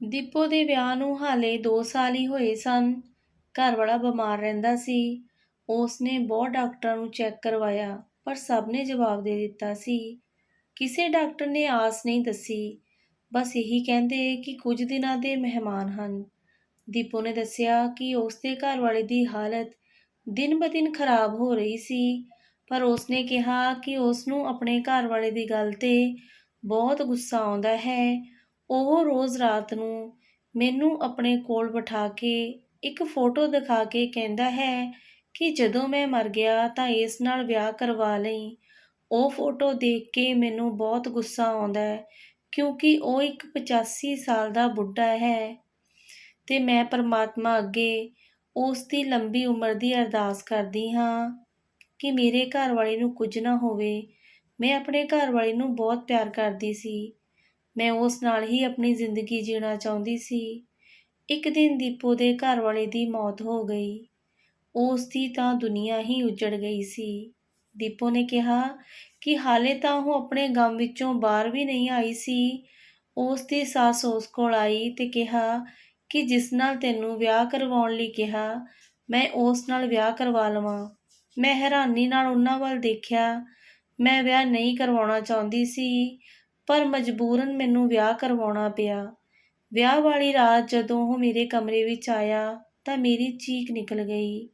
ਦੀਪੋ ਦੇ ਵਿਆਹ ਨੂੰ ਹਾਲੇ 2 ਸਾਲ ਹੀ ਹੋਏ ਸਨ। ਘਰ ਵਾਲਾ ਬਿਮਾਰ ਰਹਿੰਦਾ ਸੀ। ਉਸਨੇ ਬਹੁਤ ਡਾਕਟਰਾਂ ਨੂੰ ਚੈੱਕ ਕਰਵਾਇਆ, ਪਰ ਸਭ ਨੇ ਜਵਾਬ ਦੇ ਦਿੱਤਾ ਸੀ। ਕਿਸੇ ਡਾਕਟਰ ਨੇ ਆਸ ਨਹੀਂ ਦੱਸੀ, ਬਸ ਇਹੀ ਕਹਿੰਦੇ ਕਿ ਕੁਝ ਦਿਨਾਂ ਦੇ ਮਹਿਮਾਨ ਹਨ। ਦੀਪੋ ਨੇ ਦੱਸਿਆ ਕਿ ਉਸਦੇ ਘਰ ਵਾਲੇ ਦੀ ਹਾਲਤ ਦਿਨ-ਬ-ਦਿਨ ਖਰਾਬ ਹੋ ਰਹੀ ਸੀ, ਪਰ ਉਸਨੇ ਕਿਹਾ ਕਿ ਉਸਨੂੰ ਆਪਣੇ ਘਰ ਵਾਲੇ ਦੀ ਗੱਲ 'ਤੇ ਬਹੁਤ ਗੁੱਸਾ ਆਉਂਦਾ ਹੈ। ਉਹ ਰੋਜ਼ ਰਾਤ ਨੂੰ ਮੈਨੂੰ ਆਪਣੇ ਕੋਲ ਬਿਠਾ ਕੇ ਇੱਕ ਫੋਟੋ ਦਿਖਾ ਕੇ ਕਹਿੰਦਾ ਹੈ ਕਿ ਜਦੋਂ ਮੈਂ ਮਰ ਗਿਆ ਤਾਂ ਇਸ ਨਾਲ ਵਿਆਹ ਕਰਵਾ ਲਈ। ਉਹ ਫੋਟੋ ਦੇਖ ਕੇ ਮੈਨੂੰ ਬਹੁਤ ਗੁੱਸਾ ਆਉਂਦਾ ਹੈ, ਕਿਉਂਕਿ ਉਹ ਇੱਕ 85 ਸਾਲ ਦਾ ਬੁੱਢਾ ਹੈ ਤੇ ਮੈਂ ਪਰਮਾਤਮਾ ਅੱਗੇ ਉਸ ਦੀ ਲੰਬੀ ਉਮਰ ਦੀ ਅਰਦਾਸ ਕਰਦੀ ਹਾਂ ਕਿ ਮੇਰੇ ਘਰ ਵਾਲੇ ਨੂੰ ਕੁਝ ਨਾ ਹੋਵੇ। ਮੈਂ ਆਪਣੇ ਘਰ ਵਾਲੇ ਨੂੰ ਬਹੁਤ ਪਿਆਰ ਕਰਦੀ ਸੀ। ਮੈਂ ਉਸ ਨਾਲ ਹੀ ਆਪਣੀ ਜ਼ਿੰਦਗੀ ਜੀਣਾ ਚਾਹੁੰਦੀ ਸੀ। ਇੱਕ ਦਿਨ ਦੀਪੋ ਦੇ ਘਰ ਵਾਲੇ ਦੀ ਮੌਤ ਹੋ ਗਈ। ਉਸ ਦੀ ਤਾਂ ਦੁਨੀਆ ਹੀ ਉਜੜ ਗਈ ਸੀ। ਦੀਪੋ ਨੇ ਕਿਹਾ ਕਿ ਹਾਲੇ ਤਾਂ ਉਹ ਆਪਣੇ ਗਮ ਵਿੱਚੋਂ ਬਾਹਰ ਵੀ ਨਹੀਂ ਆਈ ਸੀ। ਉਸ ਦੀ ਸੱਸ ਉਸ ਕੋਲ ਆਈ ਤੇ ਕਿਹਾ ਕਿ ਜਿਸ ਨਾਲ ਤੈਨੂੰ ਵਿਆਹ ਕਰਵਾਉਣ ਲਈ ਕਿਹਾ, ਮੈਂ ਉਸ ਨਾਲ ਵਿਆਹ ਕਰਵਾ ਲਵਾਂ। ਮੈਂ ਹੈਰਾਨੀ ਨਾਲ ਉਹਨਾਂ ਵੱਲ ਦੇਖਿਆ। ਮੈਂ ਵਿਆਹ ਨਹੀਂ ਕਰਵਾਉਣਾ ਚਾਹੁੰਦੀ ਸੀ, ਪਰ ਮਜਬੂਰਨ ਮੈਨੂੰ ਵਿਆਹ ਕਰਵਾਉਣਾ ਪਿਆ। ਵਿਆਹ ਵਾਲੀ ਰਾਤ ਜਦੋਂ ਉਹ ਮੇਰੇ ਕਮਰੇ ਵਿੱਚ ਆਇਆ ਤਾਂ ਮੇਰੀ ਚੀਕ ਨਿਕਲ ਗਈ।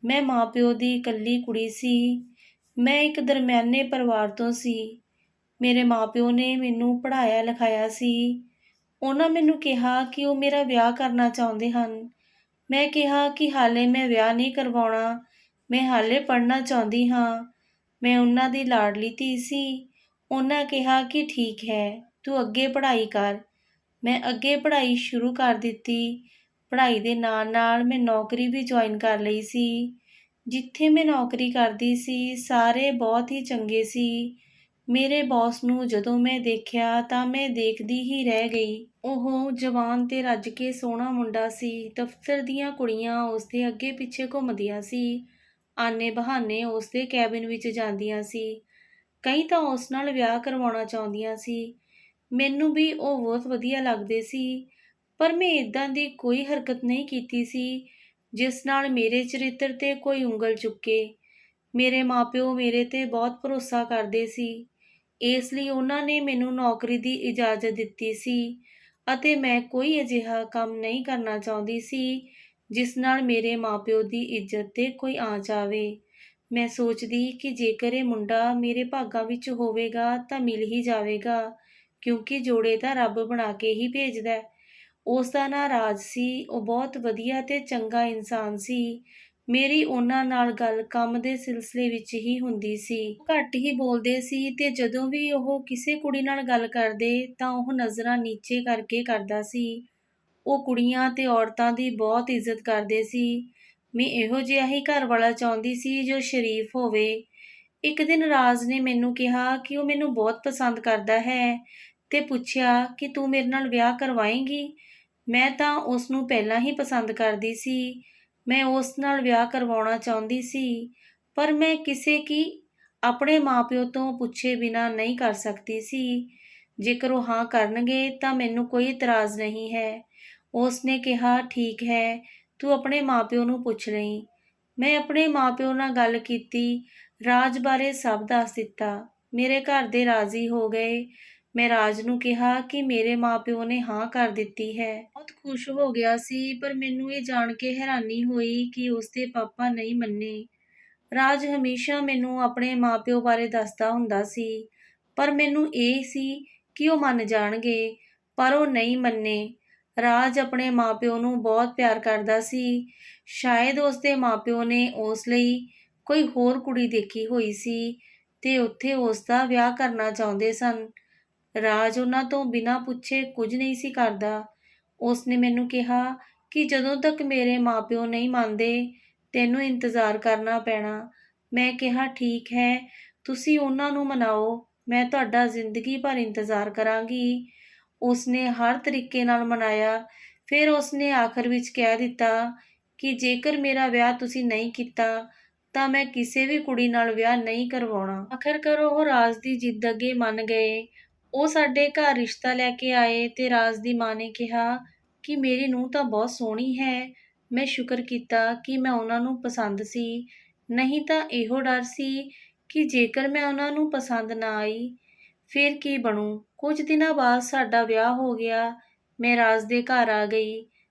ਮੈਂ ਮਾਂ-ਪਿਓ ਦੀ ਇਕੱਲੀ ਕੁੜੀ ਸੀ। ਮੈਂ ਇੱਕ ਦਰਮਿਆਨੇ ਪਰਿਵਾਰ ਤੋਂ ਸੀ। ਮੇਰੇ ਮਾਂ-ਪਿਓ ਨੇ ਮੈਨੂੰ ਪੜ੍ਹਾਇਆ ਲਿਖਾਇਆ ਸੀ। ਉਹਨਾਂ ਮੈਨੂੰ ਕਿਹਾ ਕਿ ਉਹ ਮੇਰਾ ਵਿਆਹ ਕਰਨਾ ਚਾਹੁੰਦੇ ਹਨ। ਮੈਂ ਕਿਹਾ ਕਿ ਹਾਲੇ ਮੈਂ ਵਿਆਹ ਨਹੀਂ ਕਰਵਾਉਣਾ, ਮੈਂ ਹਾਲੇ ਪੜ੍ਹਨਾ ਚਾਹੁੰਦੀ ਹਾਂ। ਮੈਂ ਉਹਨਾਂ ਦੀ ਲਾਡਲੀ ਧੀ ਸੀ। ਉਹਨਾਂ ਕਿਹਾ ਕਿ ਠੀਕ ਹੈ, ਤੂੰ ਅੱਗੇ ਪੜ੍ਹਾਈ ਕਰ। ਮੈਂ ਅੱਗੇ ਪੜ੍ਹਾਈ ਸ਼ੁਰੂ ਕਰ ਦਿੱਤੀ। ਪੜ੍ਹਾਈ ਦੇ ਨਾਲ-ਨਾਲ ਮੈਂ ਨੌਕਰੀ ਵੀ ਜੁਆਇਨ ਕਰ ਲਈ ਸੀ। ਜਿੱਥੇ ਮੈਂ ਨੌਕਰੀ ਕਰਦੀ ਸੀ, ਸਾਰੇ ਬਹੁਤ ਹੀ ਚੰਗੇ ਸੀ। ਮੇਰੇ ਬੌਸ ਨੂੰ ਜਦੋਂ ਮੈਂ ਦੇਖਿਆ ਤਾਂ ਮੈਂ ਦੇਖਦੀ ਹੀ ਰਹਿ ਗਈ। ਉਹ ਜਵਾਨ ਤੇ ਰੱਜ ਕੇ ਸੋਹਣਾ ਮੁੰਡਾ ਸੀ। ਦਫ਼ਤਰ ਦੀਆਂ ਕੁੜੀਆਂ ਉਸਦੇ ਅੱਗੇ-ਪਿੱਛੇ ਘੁੰਮਦੀਆਂ ਸੀ। ਆਨੇ-ਬਹਾਨੇ ਉਸਦੇ ਕੈਬਿਨ ਵਿੱਚ ਜਾਂਦੀਆਂ ਸੀ। ਕਈ ਤਾਂ ਉਸ ਨਾਲ ਵਿਆਹ ਕਰਵਾਉਣਾ ਚਾਹੁੰਦੀਆਂ ਸੀ। ਮੈਨੂੰ ਵੀ ਉਹ ਬਹੁਤ ਵਧੀਆ ਲੱਗਦੇ ਸੀ, ਪਰ ਮੈਂ ਇੱਦਾਂ ਦੀ ਕੋਈ ਹਰਕਤ ਨਹੀਂ ਕੀਤੀ ਸੀ ਜਿਸ ਨਾਲ ਮੇਰੇ ਚਰਿੱਤਰ 'ਤੇ ਕੋਈ ਉਂਗਲ ਚੁੱਕੇ। ਮੇਰੇ ਮਾਂ-ਪਿਓ ਮੇਰੇ 'ਤੇ ਬਹੁਤ ਭਰੋਸਾ ਕਰਦੇ ਸੀ, ਇਸ ਲਈ ਉਹਨਾਂ ਨੇ ਮੈਨੂੰ ਨੌਕਰੀ ਦੀ ਇਜਾਜ਼ਤ ਦਿੱਤੀ ਸੀ ਅਤੇ ਮੈਂ ਕੋਈ ਅਜਿਹਾ ਕੰਮ ਨਹੀਂ ਕਰਨਾ ਚਾਹੁੰਦੀ ਸੀ ਜਿਸ ਨਾਲ ਮੇਰੇ ਮਾਂ-ਪਿਓ ਦੀ ਇੱਜ਼ਤ 'ਤੇ ਕੋਈ ਆਂਚ ਆਵੇ। ਮੈਂ ਸੋਚਦੀ ਕਿ ਜੇਕਰ ਇਹ ਮੁੰਡਾ ਮੇਰੇ ਭਾਗਾਂ ਵਿੱਚ ਹੋਵੇਗਾ ਤਾਂ ਮਿਲ ਹੀ ਜਾਵੇਗਾ, ਕਿਉਂਕਿ ਜੋੜੇ ਤਾਂ ਰੱਬ ਬਣਾ ਕੇ ਹੀ ਭੇਜਦਾ। ਉਸ ਦਾ ਨਾਂ ਰਾਜ ਸੀ। ਉਹ ਬਹੁਤ ਵਧੀਆ ਤੇ ਚੰਗਾ ਇਨਸਾਨ ਸੀ। ਮੇਰੀ ਉਹਨਾਂ ਨਾਲ ਗੱਲ ਕੰਮ ਦੇ ਸਿਲਸਿਲੇ ਵਿੱਚ ਹੀ ਹੁੰਦੀ ਸੀ। ਘੱਟ ਹੀ ਬੋਲਦੇ ਸੀ ਤੇ ਜਦੋਂ ਵੀ ਉਹ ਕਿਸੇ ਕੁੜੀ ਨਾਲ ਗੱਲ ਕਰਦੇ ਤਾਂ ਉਹ ਨਜ਼ਰਾਂ ਨੀਚੇ ਕਰਕੇ ਕਰਦਾ ਸੀ। ਉਹ ਕੁੜੀਆਂ ਤੇ ਔਰਤਾਂ ਦੀ ਬਹੁਤ ਇੱਜ਼ਤ ਕਰਦੇ ਸੀ। ਮੈਂ ਇਹੋ ਜਿਹਾ ਹੀ ਘਰ ਵਾਲਾ ਚਾਹੁੰਦੀ ਸੀ ਜੋ ਸ਼ਰੀਫ ਹੋਵੇ। ਇੱਕ ਦਿਨ ਰਾਜ ਨੇ ਮੈਨੂੰ ਕਿਹਾ ਕਿ ਉਹ ਮੈਨੂੰ ਬਹੁਤ ਪਸੰਦ ਕਰਦਾ ਹੈ ਤੇ ਪੁੱਛਿਆ ਕਿ ਤੂੰ ਮੇਰੇ ਨਾਲ ਵਿਆਹ ਕਰਵਾਏਂਗੀ। ਮੈਂ ਤਾਂ ਉਸ ਨੂੰ ਪਹਿਲਾਂ ਹੀ ਪਸੰਦ ਕਰਦੀ ਸੀ। ਮੈਂ ਉਸ ਨਾਲ ਵਿਆਹ ਕਰਵਾਉਣਾ ਚਾਹੁੰਦੀ ਸੀ, ਪਰ ਮੈਂ ਆਪਣੇ ਮਾਂ-ਪਿਓ ਤੋਂ ਪੁੱਛੇ ਬਿਨਾਂ ਨਹੀਂ ਕਰ ਸਕਦੀ ਸੀ। ਜੇਕਰ ਉਹ ਹਾਂ ਕਰਨਗੇ ਤਾਂ ਮੈਨੂੰ ਕੋਈ ਇਤਰਾਜ਼ ਨਹੀਂ ਹੈ। ਉਸ ਨੇ ਕਿਹਾ, ਠੀਕ ਹੈ, ਤੂੰ ਆਪਣੇ ਮਾਂ-ਪਿਓ ਨੂੰ ਪੁੱਛ ਲਈ। ਮੈਂ ਆਪਣੇ ਮਾਂ-ਪਿਓ ਨਾਲ ਗੱਲ ਕੀਤੀ, ਰਾਜ ਬਾਰੇ ਸਭ ਦੱਸ ਦਿੱਤਾ। ਮੇਰੇ ਘਰ ਦੇ ਰਾਜ਼ੀ ਹੋ ਗਏ। ਮੈਂ ਰਾਜ ਨੂੰ ਕਿਹਾ ਕਿ ਮੇਰੇ ਮਾਂ-ਪਿਓ ਨੇ ਹਾਂ ਕਰ ਦਿੱਤੀ ਹੈ। ਬਹੁਤ ਖੁਸ਼ ਹੋ ਗਿਆ ਸੀ, ਪਰ ਮੈਨੂੰ ਇਹ ਜਾਣ ਕੇ ਹੈਰਾਨੀ ਹੋਈ ਕਿ ਉਸਦੇ ਪਾਪਾ ਨਹੀਂ ਮੰਨੇ। ਰਾਜ ਹਮੇਸ਼ਾ ਮੈਨੂੰ ਆਪਣੇ ਮਾਂ-ਪਿਓ ਬਾਰੇ ਦੱਸਦਾ ਹੁੰਦਾ ਸੀ, ਪਰ ਮੈਨੂੰ ਇਹ ਸੀ ਕਿ ਉਹ ਮੰਨ ਜਾਣਗੇ, ਪਰ ਉਹ ਨਹੀਂ ਮੰਨੇ। ਰਾਜ ਆਪਣੇ ਮਾਂ-ਪਿਓ ਨੂੰ ਬਹੁਤ ਪਿਆਰ ਕਰਦਾ ਸੀ। ਸ਼ਾਇਦ ਉਸਦੇ ਮਾਂ-ਪਿਓ ਨੇ ਉਸ ਲਈ ਕੋਈ ਹੋਰ ਕੁੜੀ ਦੇਖੀ ਹੋਈ ਸੀ ਤੇ ਉੱਥੇ ਉਸ ਦਾ ਵਿਆਹ ਕਰਨਾ ਚਾਹੁੰਦੇ ਸਨ। ਰਾਜ ਉਹਨਾਂ ਤੋਂ ਬਿਨਾਂ ਪੁੱਛੇ ਕੁਝ ਨਹੀਂ ਸੀ ਕਰਦਾ। ਉਸ ਨੇ ਮੈਨੂੰ ਕਿਹਾ ਕਿ ਜਦੋਂ ਤੱਕ ਮੇਰੇ ਮਾਂ-ਪਿਓ ਨਹੀਂ ਮੰਨਦੇ, ਤੈਨੂੰ ਇੰਤਜ਼ਾਰ ਕਰਨਾ ਪੈਣਾ। ਮੈਂ ਕਿਹਾ, ਠੀਕ ਹੈ, ਤੁਸੀਂ ਉਹਨਾਂ ਨੂੰ ਮਨਾਓ, ਮੈਂ ਤੁਹਾਡਾ ਜ਼ਿੰਦਗੀ ਭਰ ਇੰਤਜ਼ਾਰ ਕਰਾਂਗੀ। ਉਸ ਨੇ ਹਰ ਤਰੀਕੇ ਨਾਲ ਮਨਾਇਆ। ਫਿਰ ਉਸ ਨੇ ਆਖਰ ਵਿੱਚ ਕਹਿ ਦਿੱਤਾ ਕਿ ਜੇਕਰ ਮੇਰਾ ਵਿਆਹ ਤੁਸੀਂ ਨਹੀਂ ਕੀਤਾ ਤਾਂ ਮੈਂ ਕਿਸੇ ਵੀ ਕੁੜੀ ਨਾਲ ਵਿਆਹ ਨਹੀਂ ਕਰਵਾਉਣਾ। ਆਖਰਕਾਰ ਉਹ ਰਾਜ ਦੀ ਜਿੱਦ ਅੱਗੇ ਮੰਨ ਗਏ। ਉਹ ਸਾਡੇ ਘਰ ਰਿਸ਼ਤਾ ਲੈ ਕੇ ਆਏ ਤੇ ਰਾਜ ਦੀ ਮਾਂ ਨੇ ਕਿਹਾ ਕਿ ਮੇਰੀ ਨੂੰਹ ਤਾਂ ਬਹੁਤ ਸੋਹਣੀ ਹੈ। ਮੈਂ ਸ਼ੁਕਰ ਕੀਤਾ ਕਿ ਮੈਂ ਉਹਨਾਂ ਨੂੰ ਪਸੰਦ ਸੀ, ਨਹੀਂ ਤਾਂ ਇਹੋ ਡਰ ਸੀ ਕਿ ਜੇਕਰ ਮੈਂ ਉਹਨਾਂ ਨੂੰ ਪਸੰਦ ਨਾ ਆਈ ਫਿਰ ਕੀ ਬਣੂ। ਕੁਝ ਦਿਨਾਂ ਬਾਅਦ ਸਾਡਾ ਵਿਆਹ ਹੋ ਗਿਆ। ਮੈਂ ਰਾਜ ਦੇ ਘਰ ਆ ਗਈ।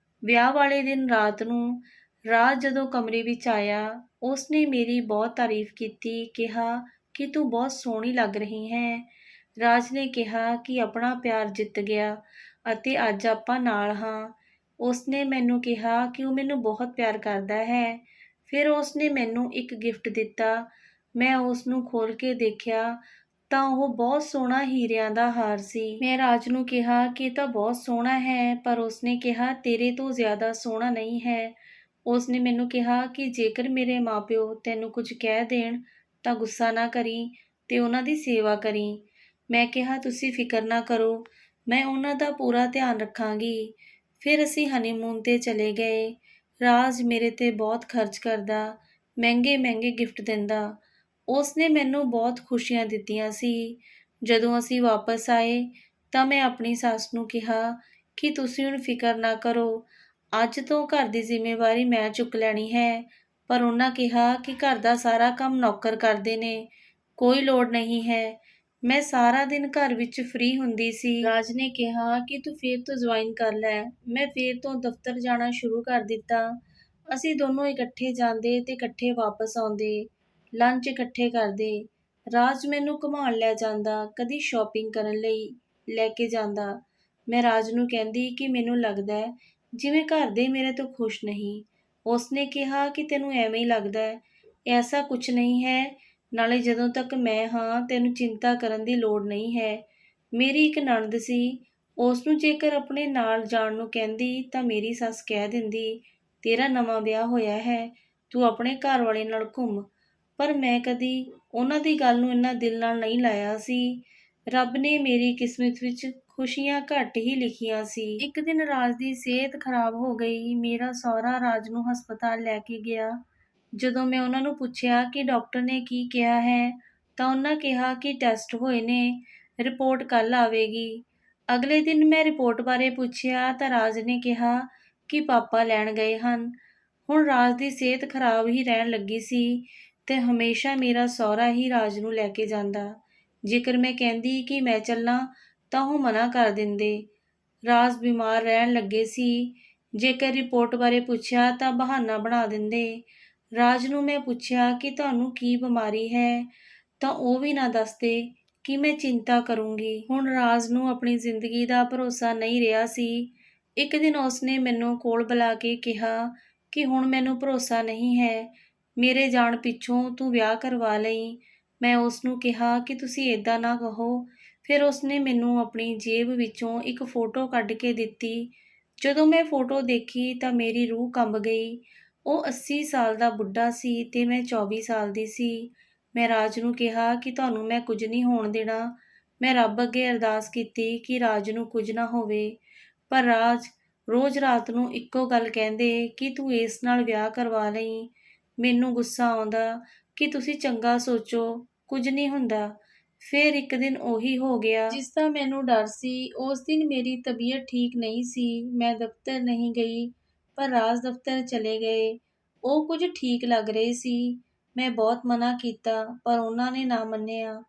ਵਿਆਹ ਵਾਲੇ ਦਿਨ ਰਾਤ ਨੂੰ ਰਾਜ ਜਦੋਂ ਕਮਰੇ ਵਿੱਚ ਆਇਆ, ਉਸਨੇ ਮੇਰੀ ਬਹੁਤ ਤਾਰੀਫ ਕੀਤੀ, ਕਿਹਾ ਕਿ ਤੂੰ ਬਹੁਤ ਸੋਹਣੀ ਲੱਗ ਰਹੀ ਹੈ। ਰਾਜ ਨੇ ਕਿਹਾ ਕਿ ਆਪਣਾ ਪਿਆਰ ਜਿੱਤ ਗਿਆ ਅਤੇ ਅੱਜ ਆਪਾਂ ਨਾਲ ਹਾਂ। ਉਸਨੇ ਮੈਨੂੰ ਕਿਹਾ ਕਿ ਉਹ ਮੈਨੂੰ ਬਹੁਤ ਪਿਆਰ ਕਰਦਾ ਹੈ। ਫਿਰ ਉਸਨੇ ਮੈਨੂੰ ਇੱਕ ਗਿਫਟ ਦਿੱਤਾ। ਮੈਂ ਉਸ ਨੂੰ ਖੋਲ੍ਹ ਕੇ ਦੇਖਿਆ ਤਾਂ ਉਹ ਬਹੁਤ ਸੋਹਣਾ ਹੀਰਿਆਂ ਦਾ ਹਾਰ ਸੀ। ਮੈਂ ਰਾਜ ਨੂੰ ਕਿਹਾ ਕਿ ਇਹ ਤਾਂ ਬਹੁਤ ਸੋਹਣਾ ਹੈ, ਪਰ ਉਸਨੇ ਕਿਹਾ ਤੇਰੇ ਤੋਂ ਜ਼ਿਆਦਾ ਸੋਹਣਾ ਨਹੀਂ ਹੈ। ਉਸਨੇ ਮੈਨੂੰ ਕਿਹਾ ਕਿ ਜੇਕਰ ਮੇਰੇ ਮਾਪਿਓ ਤੈਨੂੰ ਕੁਝ ਕਹਿ ਦੇਣ ਤਾਂ ਗੁੱਸਾ ਨਾ ਕਰੀਂ ਤੇ ਉਹਨਾਂ ਦੀ ਸੇਵਾ ਕਰੀਂ। ਮੈਂ ਕਿਹਾ ਤੁਸੀਂ ਫਿਕਰ ਨਾ ਕਰੋ, ਮੈਂ ਉਹਨਾਂ ਦਾ ਪੂਰਾ ਧਿਆਨ ਰੱਖਾਂਗੀ। ਫਿਰ ਅਸੀਂ ਹਨੀਮੂਨ 'ਤੇ ਚਲੇ ਗਏ। ਰਾਜ ਮੇਰੇ 'ਤੇ ਬਹੁਤ ਖਰਚ ਕਰਦਾ, ਮਹਿੰਗੇ ਮਹਿੰਗੇ ਗਿਫਟ ਦਿੰਦਾ। ਉਸਨੇ ਮੈਨੂੰ ਬਹੁਤ ਖੁਸ਼ੀਆਂ ਦਿੱਤੀਆਂ ਸੀ। ਜਦੋਂ ਅਸੀਂ ਵਾਪਸ ਆਏ ਤਾਂ ਮੈਂ ਆਪਣੀ ਸੱਸ ਨੂੰ ਕਿਹਾ ਕਿ ਤੁਸੀਂ ਹੁਣ ਫਿਕਰ ਨਾ ਕਰੋ, ਅੱਜ ਤੋਂ ਘਰ ਦੀ ਜ਼ਿੰਮੇਵਾਰੀ ਮੈਂ ਚੁੱਕ ਲੈਣੀ ਹੈ। ਪਰ ਉਹਨਾਂ ਕਿਹਾ ਕਿ ਘਰ ਦਾ ਸਾਰਾ ਕੰਮ ਨੌਕਰ ਕਰਦੇ ਨੇ, ਕੋਈ ਲੋੜ ਨਹੀਂ ਹੈ। ਮੈਂ ਸਾਰਾ ਦਿਨ ਘਰ ਵਿੱਚ ਫ੍ਰੀ ਹੁੰਦੀ ਸੀ। ਰਾਜ ਨੇ ਕਿਹਾ ਕਿ ਤੂੰ ਫੇਰ ਤੋਂ ਜੁਆਇਨ ਕਰ ਲੈ। ਮੈਂ ਫੇਰ ਤੋਂ ਦਫ਼ਤਰ ਜਾਣਾ ਸ਼ੁਰੂ ਕਰ ਦਿੱਤਾ। ਅਸੀਂ ਦੋਨੋਂ ਇਕੱਠੇ ਜਾਂਦੇ ਤੇ ਇਕੱਠੇ ਵਾਪਸ ਆਉਂਦੇ, ਲੰਚ ਇਕੱਠੇ ਕਰਦੇ। ਰਾਜ ਮੈਨੂੰ ਘੁਮਾਉਣ ਲੈ ਜਾਂਦਾ, ਕਦੀ ਸ਼ਾਪਿੰਗ ਕਰਨ ਲਈ ਲੈ ਕੇ ਜਾਂਦਾ। ਮੈਂ ਰਾਜ ਨੂੰ ਕਹਿੰਦੀ ਕਿ ਮੈਨੂੰ ਲੱਗਦਾ ਹੈ ਜਿਵੇਂ ਘਰ ਦੇ ਮੇਰੇ ਤੋਂ ਖੁਸ਼ ਨਹੀਂ। ਉਸਨੇ ਕਿਹਾ ਕਿ ਤੈਨੂੰ ਐਵੇਂ ਹੀ ਲੱਗਦਾ ਹੈ, ਐਸਾ ਕੁਝ ਨਹੀਂ ਹੈ। ਨਾਲੇ ਜਦੋਂ ਤੱਕ ਮੈਂ ਹਾਂ ਤੈਨੂੰ ਚਿੰਤਾ ਕਰਨ ਦੀ ਲੋੜ ਨਹੀਂ ਹੈ। ਮੇਰੀ ਇੱਕ ਨਣਦ ਸੀ, ਉਸ ਨੂੰ ਜੇਕਰ ਆਪਣੇ ਨਾਲ ਜਾਣ ਨੂੰ ਕਹਿੰਦੀ ਤਾਂ ਮੇਰੀ ਸੱਸ ਕਹਿ ਦਿੰਦੀ ਤੇਰਾ ਨਵਾਂ ਵਿਆਹ ਹੋਇਆ ਹੈ, ਤੂੰ ਆਪਣੇ ਘਰ ਵਾਲੇ ਨਾਲ ਘੁੰਮ। ਪਰ ਮੈਂ ਕਦੀ ਉਹਨਾਂ ਦੀ ਗੱਲ ਨੂੰ ਇੰਨਾ ਦਿਲ ਨਾਲ ਨਹੀਂ ਲਾਇਆ ਸੀ। ਰੱਬ ਨੇ ਮੇਰੀ ਕਿਸਮਤ ਵਿੱਚ ਖੁਸ਼ੀਆਂ ਘੱਟ ਹੀ ਲਿਖੀਆਂ ਸੀ। ਇੱਕ ਦਿਨ ਰਾਜ ਦੀ ਸਿਹਤ ਖਰਾਬ ਹੋ ਗਈ। ਮੇਰਾ ਸਹੁਰਾ ਰਾਜ ਨੂੰ ਹਸਪਤਾਲ ਲੈ ਕੇ ਗਿਆ। ਜਦੋਂ ਮੈਂ ਉਹਨਾਂ ਨੂੰ ਪੁੱਛਿਆ ਕਿ ਡਾਕਟਰ ਨੇ ਕੀ ਕਿਹਾ ਹੈ ਤਾਂ ਉਹਨਾਂ ਕਿਹਾ ਕਿ ਟੈਸਟ ਹੋਏ ਨੇ, ਰਿਪੋਰਟ ਕੱਲ੍ਹ ਆਵੇਗੀ। ਅਗਲੇ ਦਿਨ ਮੈਂ ਰਿਪੋਰਟ ਬਾਰੇ ਪੁੱਛਿਆ ਤਾਂ ਰਾਜ ਨੇ ਕਿਹਾ ਕਿ ਪਾਪਾ ਲੈਣ ਗਏ ਹਨ। ਹੁਣ ਰਾਜ ਦੀ ਸਿਹਤ ਖਰਾਬ ਹੀ ਰਹਿਣ ਲੱਗੀ ਸੀ ਤੇ ਹਮੇਸ਼ਾ ਮੇਰਾ ਸਹੁਰਾ ਹੀ ਰਾਜ ਨੂੰ ਲੈ ਕੇ ਜਾਂਦਾ। ਜੇਕਰ ਮੈਂ ਕਹਿੰਦੀ ਕਿ ਮੈਂ ਚੱਲਾਂ ਤਾਂ ਉਹ ਮਨਾ ਕਰ ਦਿੰਦੇ। ਰਾਜ ਬਿਮਾਰ ਰਹਿਣ ਲੱਗੇ ਸੀ। ਜੇਕਰ ਰਿਪੋਰਟ ਬਾਰੇ ਪੁੱਛਿਆ ਤਾਂ ਬਹਾਨਾ ਬਣਾ ਦਿੰਦੇ। ਰਾਜ ਨੂੰ ਮੈਂ ਪੁੱਛਿਆ ਕਿ ਤੁਹਾਨੂੰ ਕੀ ਬਿਮਾਰੀ ਹੈ ਤਾਂ ਉਹ ਵੀ ਨਾ ਦੱਸਦੇ ਕਿ ਮੈਂ ਚਿੰਤਾ ਕਰੂੰਗੀ। ਹੁਣ ਰਾਜ ਨੂੰ ਆਪਣੀ ਜ਼ਿੰਦਗੀ ਦਾ ਭਰੋਸਾ ਨਹੀਂ ਰਿਹਾ ਸੀ। ਇੱਕ ਦਿਨ ਉਸਨੇ ਮੈਨੂੰ ਕੋਲ ਬੁਲਾ ਕੇ ਕਿਹਾ ਕਿ ਹੁਣ ਮੈਨੂੰ ਭਰੋਸਾ ਨਹੀਂ ਹੈ, ਮੇਰੇ ਜਾਣ ਪਿੱਛੋਂ ਤੂੰ ਵਿਆਹ ਕਰਵਾ ਲਈ। ਮੈਂ ਉਸ ਨੂੰ ਕਿਹਾ ਕਿ ਤੁਸੀਂ ਇੱਦਾਂ ਨਾ ਕਹੋ। ਫਿਰ ਉਸਨੇ ਮੈਨੂੰ ਆਪਣੀ ਜੇਬ ਵਿੱਚੋਂ ਇੱਕ ਫੋਟੋ ਕੱਢ ਕੇ ਦਿੱਤੀ। ਜਦੋਂ ਮੈਂ ਫੋਟੋ ਦੇਖੀ ਤਾਂ ਮੇਰੀ ਰੂਹ ਕੰਬ ਗਈ। ਉਹ 80 ਸਾਲ ਦਾ ਬੁੱਢਾ ਸੀ ਤੇ ਮੈਂ 24 ਸਾਲ ਦੀ ਸੀ। ਮੈਂ ਰਾਜ ਨੂੰ ਕਿਹਾ ਕਿ ਤੁਹਾਨੂੰ ਮੈਂ ਕੁਝ ਨਹੀਂ ਹੋਣ ਦੇਣਾ। ਮੈਂ ਰੱਬ ਅੱਗੇ ਅਰਦਾਸ ਕੀਤੀ ਕਿ ਰਾਜ ਨੂੰ ਕੁਝ ਨਾ ਹੋਵੇ। ਪਰ ਰਾਜ ਰੋਜ਼ ਰਾਤ ਨੂੰ ਇੱਕੋ ਗੱਲ ਕਹਿੰਦੇ ਕਿ ਤੂੰ ਇਸ ਨਾਲ ਵਿਆਹ ਕਰਵਾ ਲਈ। ਮੈਨੂੰ ਗੁੱਸਾ ਆਉਂਦਾ ਕਿ ਤੁਸੀਂ ਚੰਗਾ ਸੋਚੋ, ਕੁਝ ਨਹੀਂ ਹੁੰਦਾ। ਫਿਰ ਇੱਕ ਦਿਨ ਉਹੀ ਹੋ ਗਿਆ ਜਿਸ ਦਾ ਮੈਨੂੰ ਡਰ ਸੀ। ਉਸ ਦਿਨ ਮੇਰੀ ਤਬੀਅਤ ਠੀਕ ਨਹੀਂ ਸੀ। ਮੈਂ ਦਫ਼ਤਰ ਨਹੀਂ ਗਈ ਪਰ ਰਾਜ ਦਫ਼ਤਰ ਚਲੇ ਗਏ। ਉਹ ਕੁਝ ਠੀਕ ਲੱਗ ਰਹੇ ਸੀ। ਮੈਂ ਬਹੁਤ ਮਨਾ ਕੀਤਾ ਪਰ ਉਹਨਾਂ ਨੇ ਨਾ ਮੰਨਿਆ।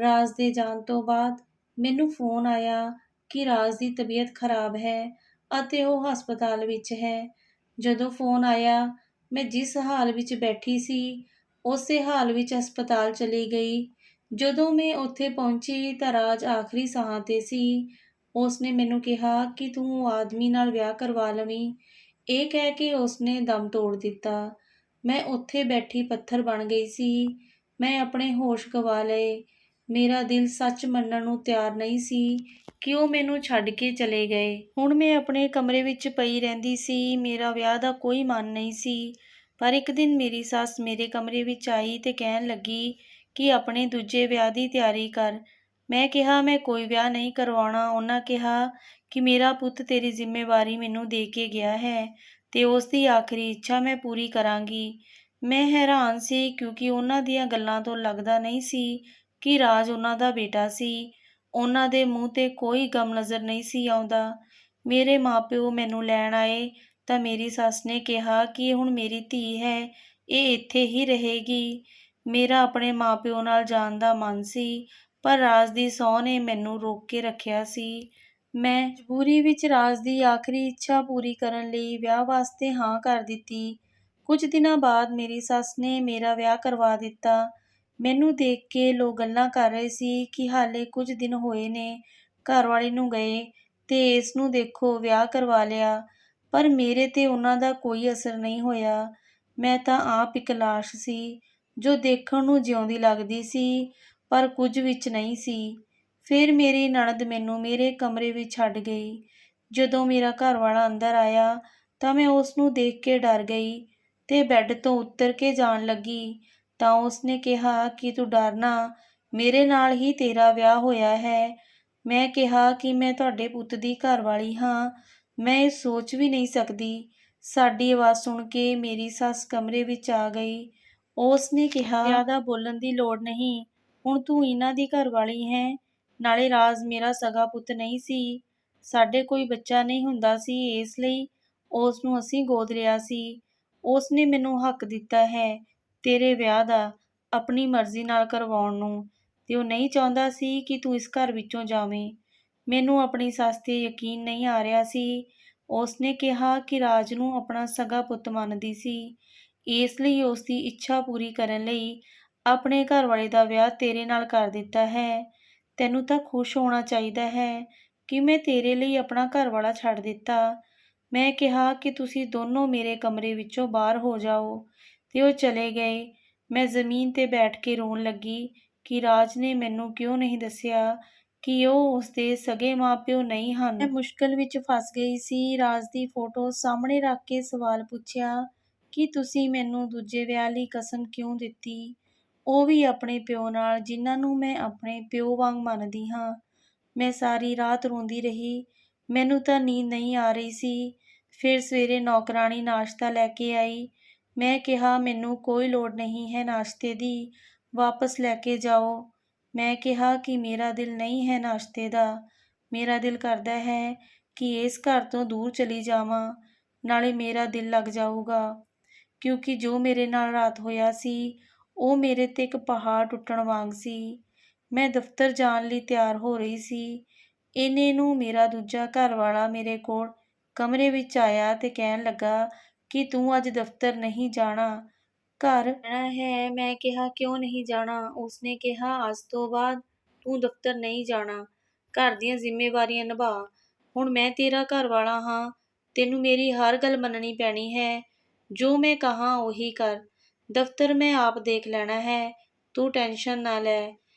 ਰਾਜ ਦੇ ਜਾਣ ਤੋਂ ਬਾਅਦ ਮੈਨੂੰ ਫੋਨ ਆਇਆ ਕਿ ਰਾਜ ਦੀ ਤਬੀਅਤ ਖਰਾਬ ਹੈ ਅਤੇ ਉਹ ਹਸਪਤਾਲ ਵਿੱਚ ਹੈ। ਜਦੋਂ ਫੋਨ ਆਇਆ ਮੈਂ ਜਿਸ ਹਾਲ ਵਿੱਚ ਬੈਠੀ ਸੀ ਉਸੇ ਹਾਲ ਵਿੱਚ ਹਸਪਤਾਲ ਚਲੀ ਗਈ। ਜਦੋਂ ਮੈਂ ਉੱਥੇ ਪਹੁੰਚੀ ਤਾਂ ਰਾਜ ਆਖਰੀ ਸਾਹਾਂ 'ਤੇ ਸੀ। ਉਸਨੇ ਮੈਨੂੰ ਕਿਹਾ ਕਿ ਤੂੰ ਉਹ ਆਦਮੀ ਨਾਲ ਵਿਆਹ ਕਰਵਾ ਲਵੀਂ। ਇਹ ਕਹਿ ਕੇ ਉਸਨੇ ਦਮ ਤੋੜ ਦਿੱਤਾ। ਮੈਂ ਉੱਥੇ ਬੈਠੀ ਪੱਥਰ ਬਣ ਗਈ ਸੀ। ਮੈਂ ਆਪਣੇ ਹੋਸ਼ ਗਵਾ ਲਏ। ਮੇਰਾ ਦਿਲ ਸੱਚ ਮੰਨਣ ਨੂੰ ਤਿਆਰ ਨਹੀਂ ਸੀ ਕਿ ਉਹ ਮੈਨੂੰ ਛੱਡ ਕੇ ਚਲੇ ਗਏ। ਹੁਣ ਮੈਂ ਆਪਣੇ ਕਮਰੇ ਵਿੱਚ ਪਈ ਰਹਿੰਦੀ ਸੀ। ਮੇਰਾ ਵਿਆਹ ਦਾ ਕੋਈ ਮਨ ਨਹੀਂ ਸੀ। ਪਰ ਇੱਕ ਦਿਨ ਮੇਰੀ ਸੱਸ ਮੇਰੇ ਕਮਰੇ ਵਿੱਚ ਆਈ ਤੇ ਕਹਿਣ ਲੱਗੀ ਕਿ ਆਪਣੇ ਦੂਜੇ ਵਿਆਹ ਦੀ ਤਿਆਰੀ ਕਰ। ਮੈਂ ਕਿਹਾ ਮੈਂ ਕੋਈ ਵਿਆਹ ਨਹੀਂ ਕਰਵਾਉਣਾ। ਉਹਨਾਂ ਕਿਹਾ ਕਿ ਮੇਰਾ ਪੁੱਤ ਤੇਰੀ ਜ਼ਿੰਮੇਵਾਰੀ ਮੈਨੂੰ ਦੇ ਕੇ ਗਿਆ ਹੈ ਤੇ ਉਸ ਦੀ ਆਖਰੀ ਇੱਛਾ ਮੈਂ ਪੂਰੀ ਕਰਾਂਗੀ। ਮੈਂ ਹੈਰਾਨ ਸੀ ਕਿਉਂਕਿ ਉਹਨਾਂ ਦੀਆਂ ਗੱਲਾਂ ਤੋਂ ਲੱਗਦਾ ਨਹੀਂ ਸੀ ਕਿ ਰਾਜ ਉਹਨਾਂ ਦਾ ਬੇਟਾ ਸੀ। ਉਹਨਾਂ ਦੇ ਮੂੰਹ 'ਤੇ ਕੋਈ ਗਮ ਨਜ਼ਰ ਨਹੀਂ ਸੀ ਆਉਂਦਾ। ਮੇਰੇ ਮਾਂ-ਪਿਓ ਮੈਨੂੰ ਲੈਣ ਆਏ ਤਾਂ ਮੇਰੀ ਸੱਸ ਨੇ ਕਿਹਾ ਕਿ ਇਹ ਹੁਣ ਮੇਰੀ ਧੀ ਹੈ, ਇਹ ਇੱਥੇ ਹੀ ਰਹੇਗੀ। ਮੇਰਾ ਆਪਣੇ ਮਾਂ-ਪਿਓ ਨਾਲ ਜਾਣ ਦਾ ਮਨ ਸੀ, ਪਰ ਰਾਜ ਦੀ ਸਹੁੰ ਨੇ ਮੈਨੂੰ ਰੋਕ ਕੇ ਰੱਖਿਆ ਸੀ। ਮੈਂ ਮਜਬੂਰੀ ਵਿੱਚ ਰਾਜ ਦੀ ਆਖਰੀ ਇੱਛਾ ਪੂਰੀ ਕਰਨ ਲਈ ਵਿਆਹ ਵਾਸਤੇ ਹਾਂ ਕਰ ਦਿੱਤੀ। ਕੁਝ ਦਿਨਾਂ ਬਾਅਦ ਮੇਰੀ ਸੱਸ ਨੇ ਮੇਰਾ ਵਿਆਹ ਕਰਵਾ ਦਿੱਤਾ। ਮੈਨੂੰ ਦੇਖ ਕੇ ਲੋਕ ਗੱਲਾਂ ਕਰ ਰਹੇ ਸੀ ਕਿ ਹਾਲੇ ਕੁਝ ਦਿਨ ਹੋਏ ਨੇ ਘਰਵਾਲੀ ਨੂੰ ਗਏ ਤੇ ਇਸ ਨੂੰ ਦੇਖੋ ਵਿਆਹ ਕਰਵਾ ਲਿਆ, ਪਰ ਮੇਰੇ 'ਤੇ ਉਹਨਾਂ ਦਾ ਕੋਈ ਅਸਰ ਨਹੀਂ ਹੋਇਆ। ਮੈਂ ਤਾਂ ਆਪ ਇੱਕ ਲਾਸ਼ ਸੀ, ਜੋ ਦੇਖਣ ਨੂੰ ਜਿਉਂਦੀ ਲੱਗਦੀ ਸੀ, ਪਰ ਕੁਝ ਵਿੱਚ ਨਹੀਂ ਸੀ। ਫਿਰ ਮੇਰੀ ਨਣਦ ਮੈਨੂੰ ਮੇਰੇ ਕਮਰੇ ਵਿੱਚ ਛੱਡ ਗਈ। ਜਦੋਂ ਮੇਰਾ ਘਰਵਾਲਾ ਅੰਦਰ ਆਇਆ ਤਾਂ ਮੈਂ ਉਸ ਨੂੰ ਦੇਖ ਕੇ ਡਰ ਗਈ ਤੇ ਬੈੱਡ ਤੋਂ ਉੱਤਰ ਕੇ ਜਾਣ ਲੱਗੀ ਤਾਂ ਉਸ ਨੇ ਕਿਹਾ ਕਿ ਤੂੰ ਡਰ ਨਾ, ਮੇਰੇ ਨਾਲ ਹੀ ਤੇਰਾ ਵਿਆਹ ਹੋਇਆ ਹੈ। ਮੈਂ ਕਿਹਾ ਕਿ ਮੈਂ ਤੁਹਾਡੇ ਪੁੱਤ ਦੀ ਘਰਵਾਲੀ ਹਾਂ, ਮੈਂ ਇਹ ਸੋਚ ਵੀ ਨਹੀਂ ਸਕਦੀ। ਸਾਡੀ ਆਵਾਜ਼ ਸੁਣ ਕੇ ਮੇਰੀ ਸੱਸ ਕਮਰੇ ਵਿੱਚ ਆ ਗਈ। ਉਸ ਨੇ ਕਿਹਾ, ਜ਼ਿਆਦਾ ਬੋਲਣ ਦੀ ਲੋੜ ਨਹੀਂ, ਹੁਣ ਤੂੰ ਇਹਨਾਂ ਦੀ ਘਰਵਾਲੀ ਹੈ। ਨਾਲੇ ਰਾਜ ਮੇਰਾ ਸਗਾ ਪੁੱਤ ਨਹੀਂ ਸੀ, ਸਾਡੇ ਕੋਈ ਬੱਚਾ ਨਹੀਂ ਹੁੰਦਾ ਸੀ, ਇਸ ਲਈ ਉਸ ਨੂੰ ਅਸੀਂ ਗੋਦ ਲਿਆ ਸੀ। ਉਸ ਨੇ ਮੈਨੂੰ ਹੱਕ ਦਿੱਤਾ ਹੈ ਤੇਰੇ ਵਿਆਹ ਦਾ ਆਪਣੀ ਮਰਜ਼ੀ ਨਾਲ ਕਰਵਾਉਣ ਨੂੰ, ਤੇ ਉਹ ਨਹੀਂ ਚਾਹੁੰਦਾ ਸੀ ਕਿ ਤੂੰ ਇਸ ਘਰ ਵਿੱਚੋਂ ਜਾਵੇਂ। ਮੈਨੂੰ ਆਪਣੀ ਸੱਸ 'ਤੇ ਯਕੀਨ ਨਹੀਂ ਆ ਰਿਹਾ ਸੀ। ਉਸ ਨੇ ਕਿਹਾ ਕਿ ਰਾਜ ਨੂੰ ਆਪਣਾ ਸਗਾ ਪੁੱਤ ਮੰਨਦੀ ਸੀ, ਇਸ ਲਈ ਉਸ ਦੀ ਇੱਛਾ ਪੂਰੀ ਕਰਨ ਲਈ ਆਪਣੇ ਘਰਵਾਲੇ ਦਾ ਵਿਆਹ ਤੇਰੇ ਨਾਲ ਕਰ ਦਿੱਤਾ ਹੈ। ਤੈਨੂੰ ਤਾਂ ਖੁਸ਼ ਹੋਣਾ ਚਾਹੀਦਾ ਹੈ ਕਿ ਮੈਂ ਤੇਰੇ ਲਈ ਆਪਣਾ ਘਰਵਾਲਾ ਛੱਡ ਦਿੱਤਾ। ਮੈਂ ਕਿਹਾ ਕਿ ਤੁਸੀਂ ਦੋਨੋਂ ਮੇਰੇ ਕਮਰੇ ਵਿੱਚੋਂ ਬਾਹਰ ਹੋ ਜਾਓ, ਤੇ ਉਹ ਚਲੇ ਗਏ। ਮੈਂ ਜ਼ਮੀਨ 'ਤੇ ਬੈਠ ਕੇ ਰੋਣ ਲੱਗੀ ਕਿ ਰਾਜ ਨੇ ਮੈਨੂੰ ਕਿਉਂ ਨਹੀਂ ਦੱਸਿਆ ਕਿ ਉਹ ਉਸਦੇ ਸਗੇ ਮਾਂ-ਪਿਓ ਨਹੀਂ ਹਨ। ਮੈਂ ਮੁਸ਼ਕਲ ਵਿੱਚ ਫਸ ਗਈ ਸੀ। ਰਾਜ ਦੀ ਫੋਟੋ ਸਾਹਮਣੇ ਰੱਖ ਕੇ ਸਵਾਲ ਪੁੱਛਿਆ ਕਿ ਤੁਸੀਂ ਮੈਨੂੰ ਦੂਜੇ ਵਿਆਹ ਲਈ ਕਸਮ ਕਿਉਂ ਦਿੱਤੀ, ਉਹ ਵੀ ਆਪਣੇ ਪਿਓ ਨਾਲ, ਜਿਨ੍ਹਾਂ ਨੂੰ ਮੈਂ ਆਪਣੇ ਪਿਓ ਵਾਂਗ ਮੰਨਦੀ ਹਾਂ। ਮੈਂ ਸਾਰੀ ਰਾਤ ਰੋਂਦੀ ਰਹੀ, ਮੈਨੂੰ ਤਾਂ ਨੀਂਦ ਨਹੀਂ ਆ ਰਹੀ ਸੀ। ਫਿਰ ਸਵੇਰੇ ਨੌਕਰਾਣੀ ਨਾਸ਼ਤਾ ਲੈ ਕੇ ਆਈ। ਮੈਂ ਕਿਹਾ ਮੈਨੂੰ ਕੋਈ ਲੋੜ ਨਹੀਂ ਹੈ ਨਾਸ਼ਤੇ ਦੀ, ਵਾਪਸ ਲੈ ਕੇ ਜਾਓ। ਮੈਂ ਕਿਹਾ ਕਿ ਮੇਰਾ ਦਿਲ ਨਹੀਂ ਹੈ ਨਾਸ਼ਤੇ ਦਾ, ਮੇਰਾ ਦਿਲ ਕਰਦਾ ਹੈ ਕਿ ਇਸ ਘਰ ਤੋਂ ਦੂਰ ਚਲੀ ਜਾਵਾਂ, ਨਾਲੇ ਮੇਰਾ ਦਿਲ ਲੱਗ ਜਾਊਗਾ। ਕਿਉਂਕਿ ਜੋ ਮੇਰੇ ਨਾਲ ਰਾਤ ਹੋਇਆ ਸੀ ਉਹ ਮੇਰੇ 'ਤੇ ਇੱਕ ਪਹਾੜ ਟੁੱਟਣ ਵਾਂਗ ਸੀ। ਮੈਂ ਦਫ਼ਤਰ ਜਾਣ ਲਈ ਤਿਆਰ ਹੋ ਰਹੀ ਸੀ। ਇੰਨੇ ਨੂੰ ਮੇਰਾ ਦੂਜਾ ਘਰਵਾਲਾ ਮੇਰੇ ਕੋਲ ਕਮਰੇ ਵਿੱਚ ਆਇਆ ਤੇ ਕਹਿਣ ਲੱਗਾ ਕਿ ਤੂੰ ਅੱਜ ਦਫ਼ਤਰ ਨਹੀਂ ਜਾਣਾ, ਘਰ ਰਹਿਣਾ ਹੈ। ਮੈਂ ਕਿਹਾ ਕਿਉਂ ਨਹੀਂ ਜਾਣਾ? ਉਸਨੇ ਕਿਹਾ ਅੱਜ ਤੋਂ ਬਾਅਦ ਤੂੰ ਦਫ਼ਤਰ ਨਹੀਂ ਜਾਣਾ, ਘਰ ਦੀਆਂ ਜ਼ਿੰਮੇਵਾਰੀਆਂ ਨਿਭਾ। ਹੁਣ ਮੈਂ ਤੇਰਾ ਘਰਵਾਲਾ ਹਾਂ, ਤੈਨੂੰ ਮੇਰੀ ਹਰ ਗੱਲ ਮੰਨਣੀ ਪੈਣੀ ਹੈ। ਜੋ ਮੈਂ ਕਹਾਂ ਉਹੀ ਕਰ। ਦਫ਼ਤਰ ਮੈਂ ਆਪ ਦੇਖ ਲੈਣਾ ਹੈ, ਤੂੰ ਟੈਨਸ਼ਨ ਨਾ ਲੈ।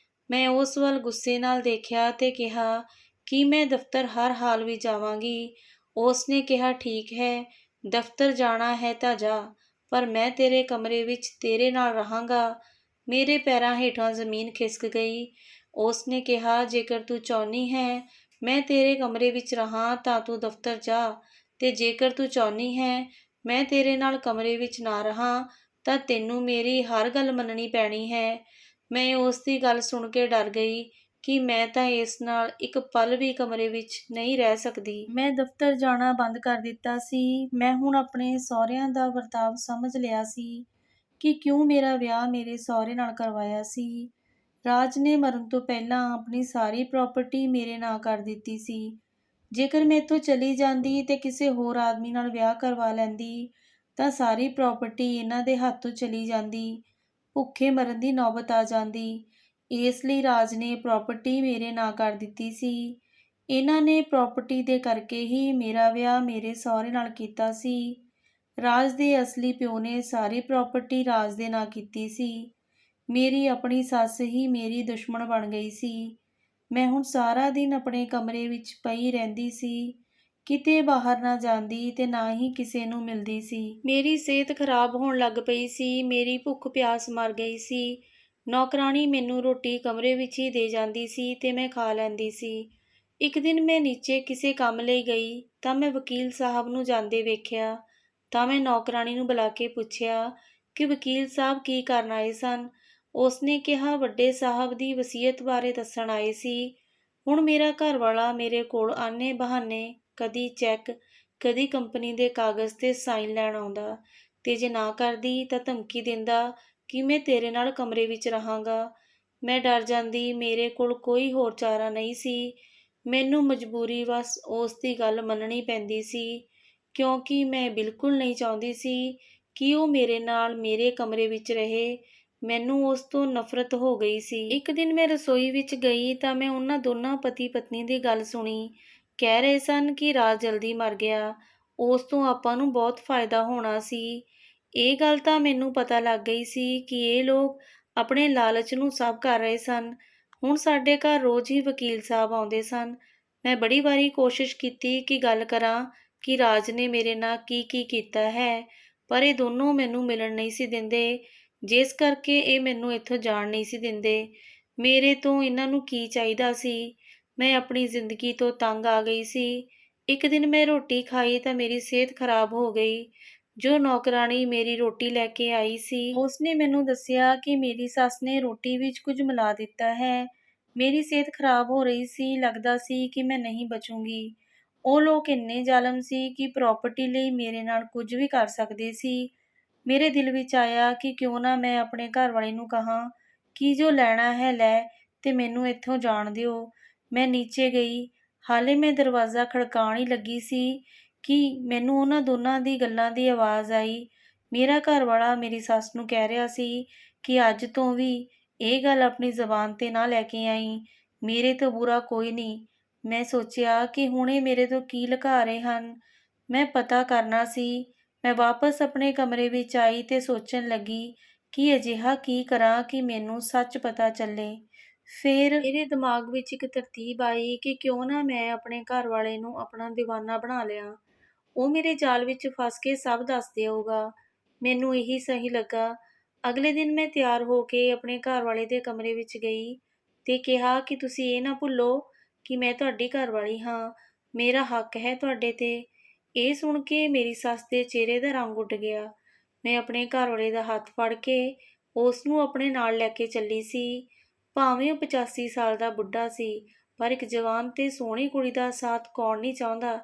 ਮੈਂ ਉਸ ਵੱਲ ਗੁੱਸੇ ਨਾਲ ਦੇਖਿਆ ਤੇ ਕਿਹਾ ਕਿ ਮੈਂ ਦਫ਼ਤਰ ਹਰ ਹਾਲ ਵਿੱਚ ਜਾਵਾਂਗੀ। ਉਸ ਨੇ ਕਿਹਾ ਠੀਕ ਹੈ, ਦਫ਼ਤਰ ਜਾਣਾ ਹੈ ਤਾਂ ਜਾ, ਪਰ ਮੈਂ ਤੇਰੇ ਕਮਰੇ ਵਿੱਚ ਤੇਰੇ ਨਾਲ ਰਹਾਂਗਾ। ਮੇਰੇ ਪੈਰਾਂ ਹੇਠਾਂ ਜ਼ਮੀਨ ਖਿਸਕ ਗਈ। ਉਸ ਨੇ ਕਿਹਾ ਜੇਕਰ ਤੂੰ ਚਾਹੁੰਦੀ ਹੈ ਮੈਂ ਤੇਰੇ ਕਮਰੇ ਵਿੱਚ ਰਹਾਂ ਤਾਂ ਤੂੰ ਦਫ਼ਤਰ ਜਾ, ਤੇ ਜੇਕਰ ਤੂੰ ਚਾਹੁੰਦੀ ਹੈ ਮੈਂ ਤੇਰੇ ਨਾਲ ਕਮਰੇ ਵਿੱਚ ਨਾ ਰਹਾਂ ਤਾਂ ਤੈਨੂੰ ਮੇਰੀ ਹਰ ਗੱਲ ਮੰਨਣੀ ਪੈਣੀ ਹੈ। ਮੈਂ ਉਸ ਦੀ ਗੱਲ ਸੁਣ ਕੇ ਡਰ ਗਈ ਕਿ ਮੈਂ ਤਾਂ ਇਸ ਨਾਲ ਇੱਕ ਪਲ ਵੀ ਕਮਰੇ ਵਿੱਚ ਨਹੀਂ ਰਹਿ ਸਕਦੀ। ਮੈਂ ਦਫ਼ਤਰ ਜਾਣਾ ਬੰਦ ਕਰ ਦਿੱਤਾ ਸੀ। ਮੈਂ ਹੁਣ ਆਪਣੇ ਸਹੁਰਿਆਂ ਦਾ ਵਰਤਾਵ ਸਮਝ ਲਿਆ ਸੀ ਕਿ ਕਿਉਂ ਮੇਰਾ ਵਿਆਹ ਮੇਰੇ ਸਹੁਰੇ ਨਾਲ ਕਰਵਾਇਆ ਸੀ। ਰਾਜ ਨੇ ਮਰਨ ਤੋਂ ਪਹਿਲਾਂ ਆਪਣੀ ਸਾਰੀ ਪ੍ਰਾਪਰਟੀ ਮੇਰੇ ਨਾਂ ਕਰ ਦਿੱਤੀ ਸੀ। ਜੇਕਰ ਮੈਂ ਇੱਥੋਂ ਚਲੀ ਜਾਂਦੀ ਤੇ ਕਿਸੇ ਹੋਰ ਆਦਮੀ ਨਾਲ ਵਿਆਹ ਕਰਵਾ ਲੈਂਦੀ ਤਾਂ ਸਾਰੀ ਪ੍ਰਾਪਰਟੀ ਇਹਨਾਂ ਦੇ ਹੱਥੋਂ ਚਲੀ ਜਾਂਦੀ, ਭੁੱਖੇ ਮਰਨ ਦੀ ਨੌਬਤ ਆ ਜਾਂਦੀ। ਇਸ ਲਈ ਰਾਜ ਨੇ ਪ੍ਰਾਪਰਟੀ ਮੇਰੇ ਨਾਂ ਕਰ ਦਿੱਤੀ ਸੀ। ਇਹਨਾਂ ਨੇ ਪ੍ਰਾਪਰਟੀ ਦੇ ਕਰਕੇ ਹੀ ਮੇਰਾ ਵਿਆਹ ਮੇਰੇ ਸਹੁਰੇ ਨਾਲ ਕੀਤਾ ਸੀ। ਰਾਜ ਦੇ ਅਸਲੀ ਪਿਓ ਨੇ ਸਾਰੀ ਪ੍ਰਾਪਰਟੀ ਰਾਜ ਦੇ ਨਾਂ ਕੀਤੀ ਸੀ। ਮੇਰੀ ਆਪਣੀ ਸੱਸ ਹੀ ਮੇਰੀ ਦੁਸ਼ਮਣ ਬਣ ਗਈ ਸੀ। ਮੈਂ ਹੁਣ ਸਾਰਾ ਦਿਨ ਆਪਣੇ ਕਮਰੇ ਵਿੱਚ ਪਈ ਰਹਿੰਦੀ ਸੀ, ਕਿਤੇ ਬਾਹਰ ਨਾ ਜਾਂਦੀ ਤੇ ਨਾ ਹੀ ਕਿਸੇ ਨੂੰ ਮਿਲਦੀ ਸੀ। ਮੇਰੀ ਸਿਹਤ ਖਰਾਬ ਹੋਣ ਲੱਗ ਪਈ ਸੀ, ਮੇਰੀ ਭੁੱਖ ਪਿਆਸ ਮਰ ਗਈ ਸੀ। ਨੌਕਰਾਣੀ ਮੈਨੂੰ ਰੋਟੀ ਕਮਰੇ ਵਿੱਚ ਹੀ ਦੇ ਜਾਂਦੀ ਸੀ ਤੇ ਮੈਂ ਖਾ ਲੈਂਦੀ ਸੀ। ਇੱਕ ਦਿਨ ਮੈਂ ਨੀਚੇ ਕਿਸੇ ਕੰਮ ਲਈ ਗਈ ਤਾਂ ਮੈਂ ਵਕੀਲ ਸਾਹਿਬ ਨੂੰ ਜਾਂਦੇ ਵੇਖਿਆ ਤਾਂ ਮੈਂ ਨੌਕਰਾਣੀ ਨੂੰ ਬੁਲਾ ਕੇ ਪੁੱਛਿਆ ਕਿ ਵਕੀਲ ਸਾਹਿਬ ਕੀ ਕਰਨ ਆਏ ਸਨ। ਉਸਨੇ ਕਿਹਾ ਵੱਡੇ ਸਾਹਿਬ ਦੀ ਵਸੀਅਤ ਬਾਰੇ ਦੱਸਣ ਆਏ ਸੀ। ਹੁਣ ਮੇਰਾ ਘਰ ਵਾਲਾ ਮੇਰੇ ਕੋਲ ਆਨੇ ਬਹਾਨੇ ਕਦੀ ਚੈੱਕ, ਕਦੀ ਕੰਪਨੀ ਦੇ ਕਾਗਜ਼ 'ਤੇ ਸਾਈਨ ਲੈਣ ਆਉਂਦਾ, ਤੇ ਜੇ ਨਾ ਕਰਦੀ ਤਾਂ ਧਮਕੀ ਦਿੰਦਾ ਕਿ ਮੈਂ ਤੇਰੇ ਨਾਲ ਕਮਰੇ ਵਿੱਚ ਰਹਾਂਗਾ। ਮੈਂ ਡਰ ਜਾਂਦੀ, ਮੇਰੇ ਕੋਲ ਕੋਈ ਹੋਰ ਚਾਰਾ ਨਹੀਂ ਸੀ। ਮੈਨੂੰ ਮਜਬੂਰੀ ਉਸ ਦੀ ਗੱਲ ਮੰਨਣੀ ਪੈਂਦੀ ਸੀ, ਕਿਉਂਕਿ ਮੈਂ ਬਿਲਕੁਲ ਨਹੀਂ ਚਾਹੁੰਦੀ ਸੀ ਕਿ ਉਹ ਮੇਰੇ ਨਾਲ ਮੇਰੇ ਕਮਰੇ ਵਿੱਚ ਰਹੇ। ਮੈਨੂੰ ਉਸ ਤੋਂ ਨਫ਼ਰਤ ਹੋ ਗਈ ਸੀ। ਇੱਕ ਦਿਨ ਮੈਂ ਰਸੋਈ ਵਿੱਚ ਗਈ ਤਾਂ ਮੈਂ ਉਹਨਾਂ ਦੋਨਾਂ ਪਤੀ ਪਤਨੀ ਦੀ ਗੱਲ ਸੁਣੀ। ਕਹਿ ਰਹੇ ਸਨ ਕਿ ਰਾਜ ਜਲਦੀ ਮਰ ਗਿਆ, ਉਸ ਤੋਂ ਆਪਾਂ ਨੂੰ ਬਹੁਤ ਫਾਇਦਾ ਹੋਣਾ ਸੀ। ਇਹ ਗੱਲ ਤਾਂ ਮੈਨੂੰ ਪਤਾ ਲੱਗ ਗਈ ਸੀ ਕਿ ਇਹ ਲੋਕ ਆਪਣੇ ਲਾਲਚ ਨੂੰ ਸਭ ਕਰ ਰਹੇ ਸਨ। ਹੁਣ ਸਾਡੇ ਘਰ ਰੋਜ਼ ਹੀ ਵਕੀਲ ਸਾਹਿਬ ਆਉਂਦੇ ਸਨ। ਮੈਂ ਬੜੀ ਵਾਰੀ ਕੋਸ਼ਿਸ਼ ਕੀਤੀ ਕਿ ਗੱਲ ਕਰਾਂ ਕਿ ਰਾਜ ਨੇ ਮੇਰੇ ਨਾਲ ਕੀ ਕੀ ਕੀਤਾ ਹੈ, ਪਰ ਇਹ ਦੋਨੋਂ ਮੈਨੂੰ ਮਿਲਣ ਨਹੀਂ ਸੀ ਦਿੰਦੇ, ਜਿਸ ਕਰਕੇ ਇਹ ਮੈਨੂੰ ਇੱਥੋਂ ਜਾਣ ਨਹੀਂ ਸੀ ਦਿੰਦੇ। ਮੇਰੇ ਤੋਂ ਇਹਨਾਂ ਨੂੰ ਕੀ ਚਾਹੀਦਾ ਸੀ? ਮੈਂ ਆਪਣੀ ਜ਼ਿੰਦਗੀ ਤੋਂ ਤੰਗ ਆ ਗਈ ਸੀ। ਇੱਕ ਦਿਨ ਮੈਂ ਰੋਟੀ ਖਾਈ ਤਾਂ ਮੇਰੀ ਸਿਹਤ ਖਰਾਬ ਹੋ ਗਈ। ਜੋ ਨੌਕਰਾਣੀ ਮੇਰੀ ਰੋਟੀ ਲੈ ਕੇ ਆਈ ਸੀ, ਉਸਨੇ ਮੈਨੂੰ ਦੱਸਿਆ ਕਿ ਮੇਰੀ ਸੱਸ ਨੇ ਰੋਟੀ ਵਿੱਚ ਕੁਝ ਮਿਲਾ ਦਿੱਤਾ ਹੈ। ਮੇਰੀ ਸਿਹਤ ਖਰਾਬ ਹੋ ਰਹੀ ਸੀ, ਲੱਗਦਾ ਸੀ ਕਿ ਮੈਂ ਨਹੀਂ ਬਚੂੰਗੀ। ਉਹ ਲੋਕ ਇੰਨੇ ਜ਼ਾਲਮ ਸੀ ਕਿ ਪ੍ਰਾਪਰਟੀ ਲਈ ਮੇਰੇ ਨਾਲ ਕੁਝ ਵੀ ਕਰ ਸਕਦੇ ਸੀ। ਮੇਰੇ ਦਿਲ ਵਿੱਚ ਆਇਆ ਕਿ ਕਿਉਂ ਨਾ ਮੈਂ ਆਪਣੇ ਘਰ ਵਾਲੇ ਨੂੰ ਕਹਾਂ ਕਿ ਜੋ ਲੈਣਾ ਹੈ ਲੈ ਤੇ ਮੈਨੂੰ ਇੱਥੋਂ ਜਾਣ ਦਿਓ। ਮੈਂ ਨੀਚੇ ਗਈ। ਹਾਲੇ ਮੈਂ ਦਰਵਾਜ਼ਾ ਖੜਕਾਉਣ ਹੀ ਲੱਗੀ ਸੀ ਕਿ ਮੈਨੂੰ ਉਹਨਾਂ ਦੋਨਾਂ ਦੀ ਗੱਲਾਂ ਦੀ ਆਵਾਜ਼ ਆਈ। ਮੇਰਾ ਘਰ ਵਾਲਾ ਮੇਰੀ ਸੱਸ ਨੂੰ ਕਹਿ ਰਿਹਾ ਸੀ ਕਿ ਅੱਜ ਤੋਂ ਵੀ ਇਹ ਗੱਲ ਆਪਣੀ ਜ਼ੁਬਾਨ 'ਤੇ ਨਾ ਲੈ ਕੇ ਆਈ, ਮੇਰੇ ਤੋਂ ਬੁਰਾ ਕੋਈ ਨਹੀਂ। ਮੈਂ ਸੋਚਿਆ ਕਿ ਹੁਣ ਇਹ ਮੇਰੇ ਤੋਂ ਕੀ ਲੁਕਾ ਰਹੇ ਹਨ। ਮੈਂ ਪਤਾ ਕਰਨਾ ਸੀ। ਮੈਂ ਵਾਪਸ ਆਪਣੇ ਕਮਰੇ ਵਿੱਚ ਆਈ ਤੇ ਸੋਚਣ ਲੱਗੀ ਕਿ ਅਜਿਹਾ ਕੀ ਕਰਾਂ ਕਿ ਮੈਨੂੰ ਸੱਚ ਪਤਾ ਚੱਲੇ। ਫਿਰ ਮੇਰੇ ਦਿਮਾਗ ਵਿੱਚ ਇੱਕ ਤਰਤੀਬ ਆਈ ਕਿ ਕਿਉਂ ਨਾ ਮੈਂ ਆਪਣੇ ਘਰ ਵਾਲੇ ਨੂੰ ਆਪਣਾ ਦੀਵਾਨਾ ਬਣਾ ਲਿਆ। ਉਹ ਮੇਰੇ ਜਾਲ ਵਿੱਚ ਫਸ ਕੇ ਸਭ ਦੱਸ ਦੇਊਗਾ। ਮੈਨੂੰ ਇਹੀ ਸਹੀ ਲੱਗਾ। ਅਗਲੇ ਦਿਨ ਮੈਂ ਤਿਆਰ ਹੋ ਕੇ ਆਪਣੇ ਘਰ ਵਾਲੇ ਦੇ ਕਮਰੇ ਵਿੱਚ ਗਈ ਤੇ ਕਿਹਾ ਕਿ ਤੁਸੀਂ ਇਹ ਨਾ ਭੁੱਲੋ ਕਿ ਮੈਂ ਤੁਹਾਡੀ ਘਰਵਾਲੀ ਹਾਂ, ਮੇਰਾ ਹੱਕ ਹੈ ਤੁਹਾਡੇ 'ਤੇ। ਇਹ ਸੁਣ ਕੇ ਮੇਰੀ ਸੱਸ ਦੇ ਚਿਹਰੇ ਦਾ ਰੰਗ ਉੱਡ ਗਿਆ। ਮੈਂ ਆਪਣੇ ਘਰਵਾਲੇ ਦਾ ਹੱਥ ਫੜ ਕੇ ਉਸ ਨੂੰ ਆਪਣੇ ਨਾਲ ਲੈ ਕੇ ਚੱਲੀ ਸੀ। ਭਾਵੇਂ ਉਹ 85 ਸਾਲ ਦਾ ਬੁੱਢਾ ਸੀ, ਪਰ ਇੱਕ ਜਵਾਨ ਤੇ ਸੋਹਣੀ ਕੁੜੀ ਦਾ ਸਾਥ ਕੌਣ ਨਹੀਂ ਚਾਹੁੰਦਾ।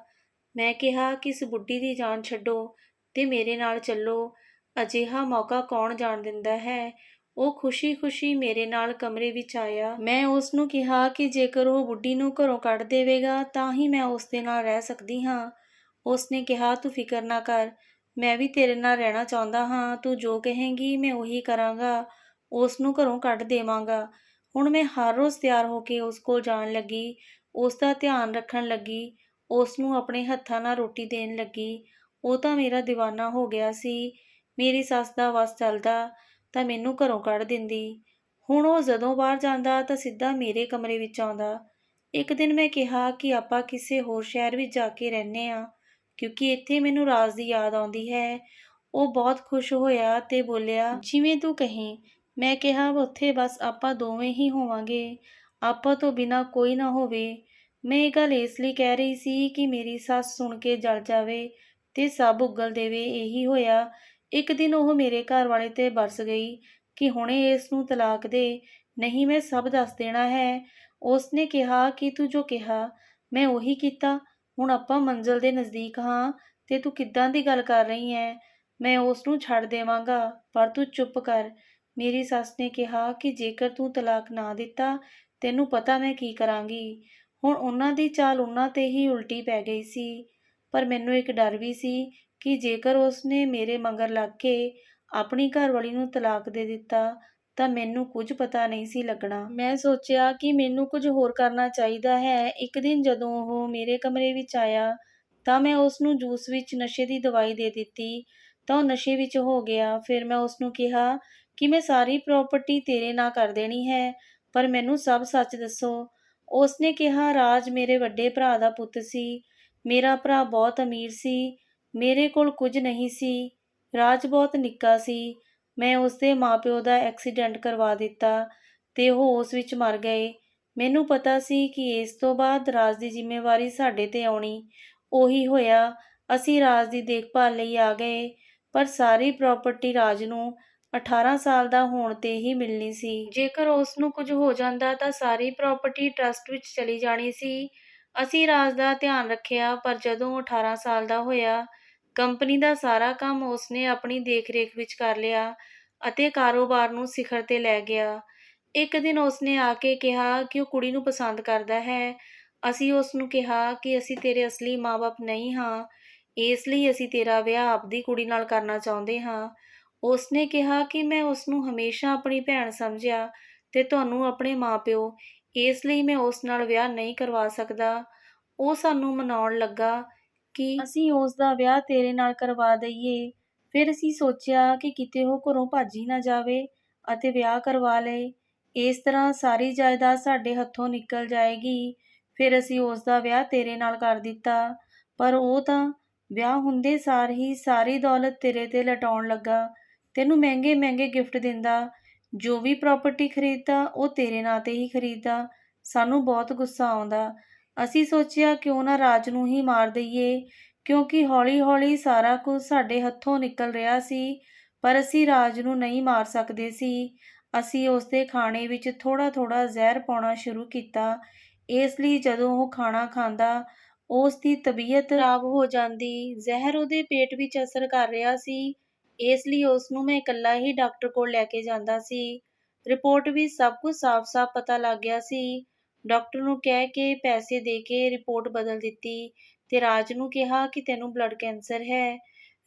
ਮੈਂ ਕਿਹਾ ਕਿ ਇਸ ਬੁੱਢੀ ਦੀ ਜਾਨ ਛੱਡੋ ਤੇ ਮੇਰੇ ਨਾਲ ਚੱਲੋ। ਅਜਿਹਾ ਮੌਕਾ ਕੌਣ ਜਾਣ ਦਿੰਦਾ ਹੈ। ਉਹ ਖੁਸ਼ੀ-ਖੁਸ਼ੀ ਮੇਰੇ ਨਾਲ ਕਮਰੇ ਵਿੱਚ ਆਇਆ। ਮੈਂ ਉਸ ਨੂੰ ਕਿਹਾ ਕਿ ਜੇਕਰ ਉਹ ਬੁੱਢੀ ਨੂੰ ਘਰੋਂ ਕੱਢ ਦੇਵੇਗਾ ਤਾਂ ਹੀ ਮੈਂ ਉਸ ਦੇ ਨਾਲ ਰਹਿ ਸਕਦੀ ਹਾਂ। ਉਸ ਨੇ ਕਿਹਾ, ਤੂੰ ਫਿਕਰ ਨਾ ਕਰ, ਮੈਂ ਵੀ ਤੇਰੇ ਨਾਲ ਰਹਿਣਾ ਚਾਹੁੰਦਾ ਹਾਂ। ਤੂੰ ਜੋ ਕਹੇਂਗੀ ਮੈਂ ਉਹੀ ਕਰਾਂਗਾ, ਉਸ ਨੂੰ ਘਰੋਂ ਕੱਢ ਦੇਵਾਂਗਾ। ਹੁਣ ਮੈਂ ਹਰ ਰੋਜ਼ ਤਿਆਰ ਹੋ ਕੇ ਉਸ ਕੋਲ ਜਾਣ ਲੱਗੀ, ਉਸ ਦਾ ਧਿਆਨ ਰੱਖਣ ਲੱਗੀ, ਉਸ ਨੂੰ ਆਪਣੇ ਹੱਥਾਂ ਨਾਲ ਰੋਟੀ ਦੇਣ ਲੱਗੀ। ਉਹ ਤਾਂ ਮੇਰਾ ਦੀਵਾਨਾ ਹੋ ਗਿਆ ਸੀ। ਮੇਰੀ ਸੱਸ ਦਾ ਵੱਸ ਚੱਲਦਾ ਤਾਂ ਮੈਨੂੰ ਘਰੋਂ ਕੱਢ ਦਿੰਦੀ। ਹੁਣ ਉਹ ਜਦੋਂ ਬਾਹਰ ਜਾਂਦਾ ਤਾਂ ਸਿੱਧਾ ਮੇਰੇ ਕਮਰੇ ਵਿੱਚ ਆਉਂਦਾ। ਇੱਕ ਦਿਨ ਮੈਂ ਕਿਹਾ ਕਿ ਆਪਾਂ ਕਿਸੇ ਹੋਰ ਸ਼ਹਿਰ ਵਿੱਚ ਜਾ ਕੇ ਰਹਿੰਦੇ ਹਾਂ, ਕਿਉਂਕਿ ਇੱਥੇ ਮੈਨੂੰ ਰਾਜ ਦੀ ਯਾਦ ਆਉਂਦੀ ਹੈ। ਉਹ ਬਹੁਤ ਖੁਸ਼ ਹੋਇਆ ਤੇ ਬੋਲਿਆ, ਜਿਵੇਂ ਤੂੰ ਕਹੀਂ। ਮੈਂ ਕਿਹਾ, ਉੱਥੇ ਬਸ ਆਪਾਂ ਦੋਵੇਂ ਹੀ ਹੋਵਾਂਗੇ, ਆਪਾਂ ਤੋਂ ਬਿਨਾਂ ਕੋਈ ਨਾ ਹੋਵੇ। ਮੈਂ ਇਹ ਗੱਲ ਇਸ ਲਈ ਕਹਿ ਰਹੀ ਸੀ ਕਿ ਮੇਰੀ ਸੱਸ ਸੁਣ ਕੇ ਜਲ ਜਾਵੇ ਤੇ ਸਭ ਉਗਲ ਦੇਵੇ। ਇਹੀ ਹੋਇਆ। ਇੱਕ ਦਿਨ ਉਹ ਮੇਰੇ ਘਰ ਵਾਲੇ 'ਤੇ ਬਰਸ ਗਈ ਕਿ ਹੁਣੇ ਇਸ ਨੂੰ ਤਲਾਕ ਦੇ, ਨਹੀਂ ਮੈਂ ਸਭ ਦੱਸ ਦੇਣਾ ਹੈ। ਉਸ ਨੇ ਕਿਹਾ ਕਿ ਤੂੰ ਜੋ ਕਿਹਾ ਮੈਂ ਉਹੀ ਕੀਤਾ। ਹੁਣ ਆਪਾਂ ਮੰਜ਼ਿਲ ਦੇ ਨਜ਼ਦੀਕ ਹਾਂ ਤੇ ਤੂੰ ਕਿੱਦਾਂ ਦੀ ਗੱਲ ਕਰ ਰਹੀ ਹੈ। ਮੈਂ ਉਸ ਨੂੰ ਛੱਡ ਦੇਵਾਂਗਾ, ਪਰ ਤੂੰ ਚੁੱਪ ਕਰ। ਮੇਰੀ ਸੱਸ ਨੇ ਕਿਹਾ ਕਿ ਜੇਕਰ ਤੂੰ ਤਲਾਕ ਨਾ ਦਿੱਤਾ, ਤੈਨੂੰ ਪਤਾ ਮੈਂ ਕੀ ਕਰਾਂਗੀ। ਹੁਣ ਉਹਨਾਂ ਦੀ ਚਾਲ ਉਹਨਾਂ 'ਤੇ ਹੀ ਉਲਟੀ ਪੈ ਗਈ ਸੀ, ਪਰ ਮੈਨੂੰ ਇੱਕ ਡਰ ਵੀ ਸੀ ਕਿ ਜੇਕਰ ਉਸ ਨੇ ਮੇਰੇ ਮਗਰ ਲੱਗ ਕੇ ਆਪਣੀ ਘਰਵਾਲੀ ਨੂੰ ਤਲਾਕ ਦੇ ਦਿੱਤਾ ਤਾਂ ਮੈਨੂੰ ਕੁਝ ਪਤਾ ਨਹੀਂ ਸੀ ਲੱਗਣਾ। ਮੈਂ ਸੋਚਿਆ ਕਿ ਮੈਨੂੰ ਕੁਝ ਹੋਰ ਕਰਨਾ ਚਾਹੀਦਾ ਹੈ। ਇੱਕ ਦਿਨ ਜਦੋਂ ਉਹ ਮੇਰੇ ਕਮਰੇ ਵਿੱਚ ਆਇਆ ਤਾਂ ਮੈਂ ਉਸ ਨੂੰ ਜੂਸ ਵਿੱਚ ਨਸ਼ੇ ਦੀ ਦਵਾਈ ਦੇ ਦਿੱਤੀ ਤਾਂ ਉਹ ਨਸ਼ੇ ਵਿੱਚ ਹੋ ਗਿਆ। ਫਿਰ ਮੈਂ ਉਸ ਨੂੰ ਕਿਹਾ ਕਿ ਮੈਂ ਸਾਰੀ ਪ੍ਰਾਪਰਟੀ ਤੇਰੇ ਨਾਂ ਕਰ ਦੇਣੀ ਹੈ, ਪਰ ਮੈਨੂੰ ਸਭ ਸੱਚ ਦੱਸੋ। ਉਸ ਨੇ ਕਿਹਾ, ਰਾਜ ਮੇਰੇ ਵੱਡੇ ਭਰਾ ਦਾ ਪੁੱਤ ਸੀ। ਮੇਰਾ ਭਰਾ ਬਹੁਤ ਅਮੀਰ ਸੀ, ਮੇਰੇ ਕੋਲ ਕੁਝ ਨਹੀਂ ਸੀ। ਰਾਜ ਬਹੁਤ ਨਿੱਕਾ ਸੀ। ਮੈਂ ਉਸਦੇ ਮਾਂ-ਪਿਓ ਦਾ ਐਕਸੀਡੈਂਟ ਕਰਵਾ ਦਿੱਤਾ ਤੇ ਉਹ ਉਸ ਵਿੱਚ ਮਰ ਗਏ। ਮੈਨੂੰ ਪਤਾ ਸੀ ਕਿ ਇਸ ਤੋਂ ਬਾਅਦ ਰਾਜ ਦੀ ਜ਼ਿੰਮੇਵਾਰੀ ਸਾਡੇ 'ਤੇ ਆਉਣੀ। ਉਹੀ ਹੋਇਆ। ਅਸੀਂ ਰਾਜ ਦੀ ਦੇਖਭਾਲ ਲਈ ਆ ਗਏ, ਪਰ ਸਾਰੀ ਪ੍ਰਾਪਰਟੀ ਰਾਜ ਨੂੰ 18 ਸਾਲ ਦਾ ਹੋਣ 'ਤੇ ਹੀ ਮਿਲਣੀ ਸੀ। ਜੇਕਰ ਉਸ ਨੂੰ ਕੁਝ ਹੋ ਜਾਂਦਾ ਤਾਂ ਸਾਰੀ ਪ੍ਰਾਪਰਟੀ ਟਰੱਸਟ ਵਿੱਚ ਚਲੀ ਜਾਣੀ ਸੀ। ਅਸੀਂ ਰਾਜ ਦਾ ਧਿਆਨ ਰੱਖਿਆ, ਪਰ ਜਦੋਂ ਉਹ 18 ਸਾਲ ਦਾ ਹੋਇਆ, ਕੰਪਨੀ ਦਾ ਸਾਰਾ ਕੰਮ ਉਸਨੇ ਆਪਣੀ ਦੇਖ-ਰੇਖ ਵਿੱਚ ਕਰ ਲਿਆ ਅਤੇ ਕਾਰੋਬਾਰ ਨੂੰ ਸਿਖਰ 'ਤੇ ਲੈ ਗਿਆ। ਇੱਕ ਦਿਨ ਉਸਨੇ ਆ ਕੇ ਕਿਹਾ ਕਿ ਉਹ ਕੁੜੀ ਨੂੰ ਪਸੰਦ ਕਰਦਾ ਹੈ। ਅਸੀਂ ਉਸ ਨੂੰ ਕਿਹਾ ਕਿ ਅਸੀਂ ਤੇਰੇ ਅਸਲੀ ਮਾਂ-ਬਾਪ ਨਹੀਂ ਹਾਂ, ਇਸ ਲਈ ਅਸੀਂ ਤੇਰਾ ਵਿਆਹ ਆਪਦੀ ਕੁੜੀ ਨਾਲ ਕਰਨਾ ਚਾਹੁੰਦੇ ਹਾਂ। ਉਸਨੇ ਕਿਹਾ ਕਿ ਮੈਂ ਉਸਨੂੰ ਹਮੇਸ਼ਾ ਆਪਣੀ ਭੈਣ ਸਮਝਿਆ ਤੇ ਤੁਹਾਨੂੰ ਆਪਣੇ ਮਾਂ-ਪਿਓ, ਇਸ ਲਈ ਮੈਂ ਉਸ ਨਾਲ ਵਿਆਹ ਨਹੀਂ ਕਰਵਾ ਸਕਦਾ। ਉਹ ਸਾਨੂੰ ਮਨਾਉਣ ਲੱਗਾ ਕਿ ਅਸੀਂ ਉਸ ਦਾ ਵਿਆਹ ਤੇਰੇ ਨਾਲ ਕਰਵਾ ਦਈਏ। ਫਿਰ ਅਸੀਂ ਸੋਚਿਆ ਕਿ ਕਿਤੇ ਉਹ ਘਰੋਂ ਭੱਜ ਹੀ ਨਾ ਜਾਵੇ ਅਤੇ ਵਿਆਹ ਕਰਵਾ ਲਏ। ਇਸ ਤਰ੍ਹਾਂ ਸਾਰੀ ਜਾਇਦਾਦ ਸਾਡੇ ਹੱਥੋਂ ਨਿਕਲ ਜਾਏਗੀ। ਫਿਰ ਅਸੀਂ ਉਸ ਦਾ ਵਿਆਹ ਤੇਰੇ ਨਾਲ ਕਰ ਦਿੱਤਾ, ਪਰ ਉਹ ਤਾਂ ਵਿਆਹ ਹੁੰਦੇ ਸਾਰ ਹੀ ਸਾਰੀ ਦੌਲਤ ਤੇਰੇ 'ਤੇ ਲਟਾਉਣ ਲੱਗਾ। ਤੈਨੂੰ ਮਹਿੰਗੇ-ਮਹਿੰਗੇ ਗਿਫਟ ਦਿੰਦਾ, ਜੋ ਵੀ ਪ੍ਰਾਪਰਟੀ ਖਰੀਦਦਾ ਉਹ ਤੇਰੇ ਨਾਂ 'ਤੇ ਹੀ ਖਰੀਦਦਾ। ਸਾਨੂੰ ਬਹੁਤ ਗੁੱਸਾ ਆਉਂਦਾ। ਅਸੀਂ ਸੋਚਿਆ ਕਿਉਂ ਨਾ ਰਾਜ ਨੂੰ ਹੀ ਮਾਰ ਦਈਏ, ਕਿਉਂਕਿ ਹੌਲੀ-ਹੌਲੀ ਸਾਰਾ ਕੁਝ ਸਾਡੇ ਹੱਥੋਂ ਨਿਕਲ ਰਿਹਾ ਸੀ, ਪਰ ਅਸੀਂ ਰਾਜ ਨੂੰ ਨਹੀਂ ਮਾਰ ਸਕਦੇ ਸੀ। ਅਸੀਂ ਉਸਦੇ ਖਾਣੇ ਵਿੱਚ ਥੋੜ੍ਹਾ-ਥੋੜ੍ਹਾ ਜ਼ਹਿਰ ਪਾਉਣਾ ਸ਼ੁਰੂ ਕੀਤਾ। ਇਸ ਲਈ ਜਦੋਂ ਉਹ ਖਾਣਾ ਖਾਂਦਾ, ਉਸ ਦੀ ਤਬੀਅਤ ਖਰਾਬ ਹੋ ਜਾਂਦੀ। ਜ਼ਹਿਰ ਉਹਦੇ ਪੇਟ ਵਿੱਚ ਅਸਰ ਕਰ ਰਿਹਾ ਸੀ, ਇਸ ਲਈ ਉਸ ਨੂੰ ਮੈਂ ਇਕੱਲਾ ਹੀ ਡਾਕਟਰ ਕੋਲ ਲੈ ਕੇ ਜਾਂਦਾ ਸੀ। ਰਿਪੋਰਟ ਵਿੱਚ ਸਭ ਕੁਝ ਸਾਫ਼-ਸਾਫ਼ ਪਤਾ ਲੱਗ ਗਿਆ ਸੀ। ਡਾਕਟਰ ਨੂੰ ਕਹਿ ਕੇ ਪੈਸੇ ਦੇ ਕੇ ਰਿਪੋਰਟ ਬਦਲ ਦਿੱਤੀ ਤੇ ਰਾਜ ਨੂੰ ਕਿਹਾ ਕਿ ਤੈਨੂੰ ਬਲੱਡ ਕੈਂਸਰ ਹੈ।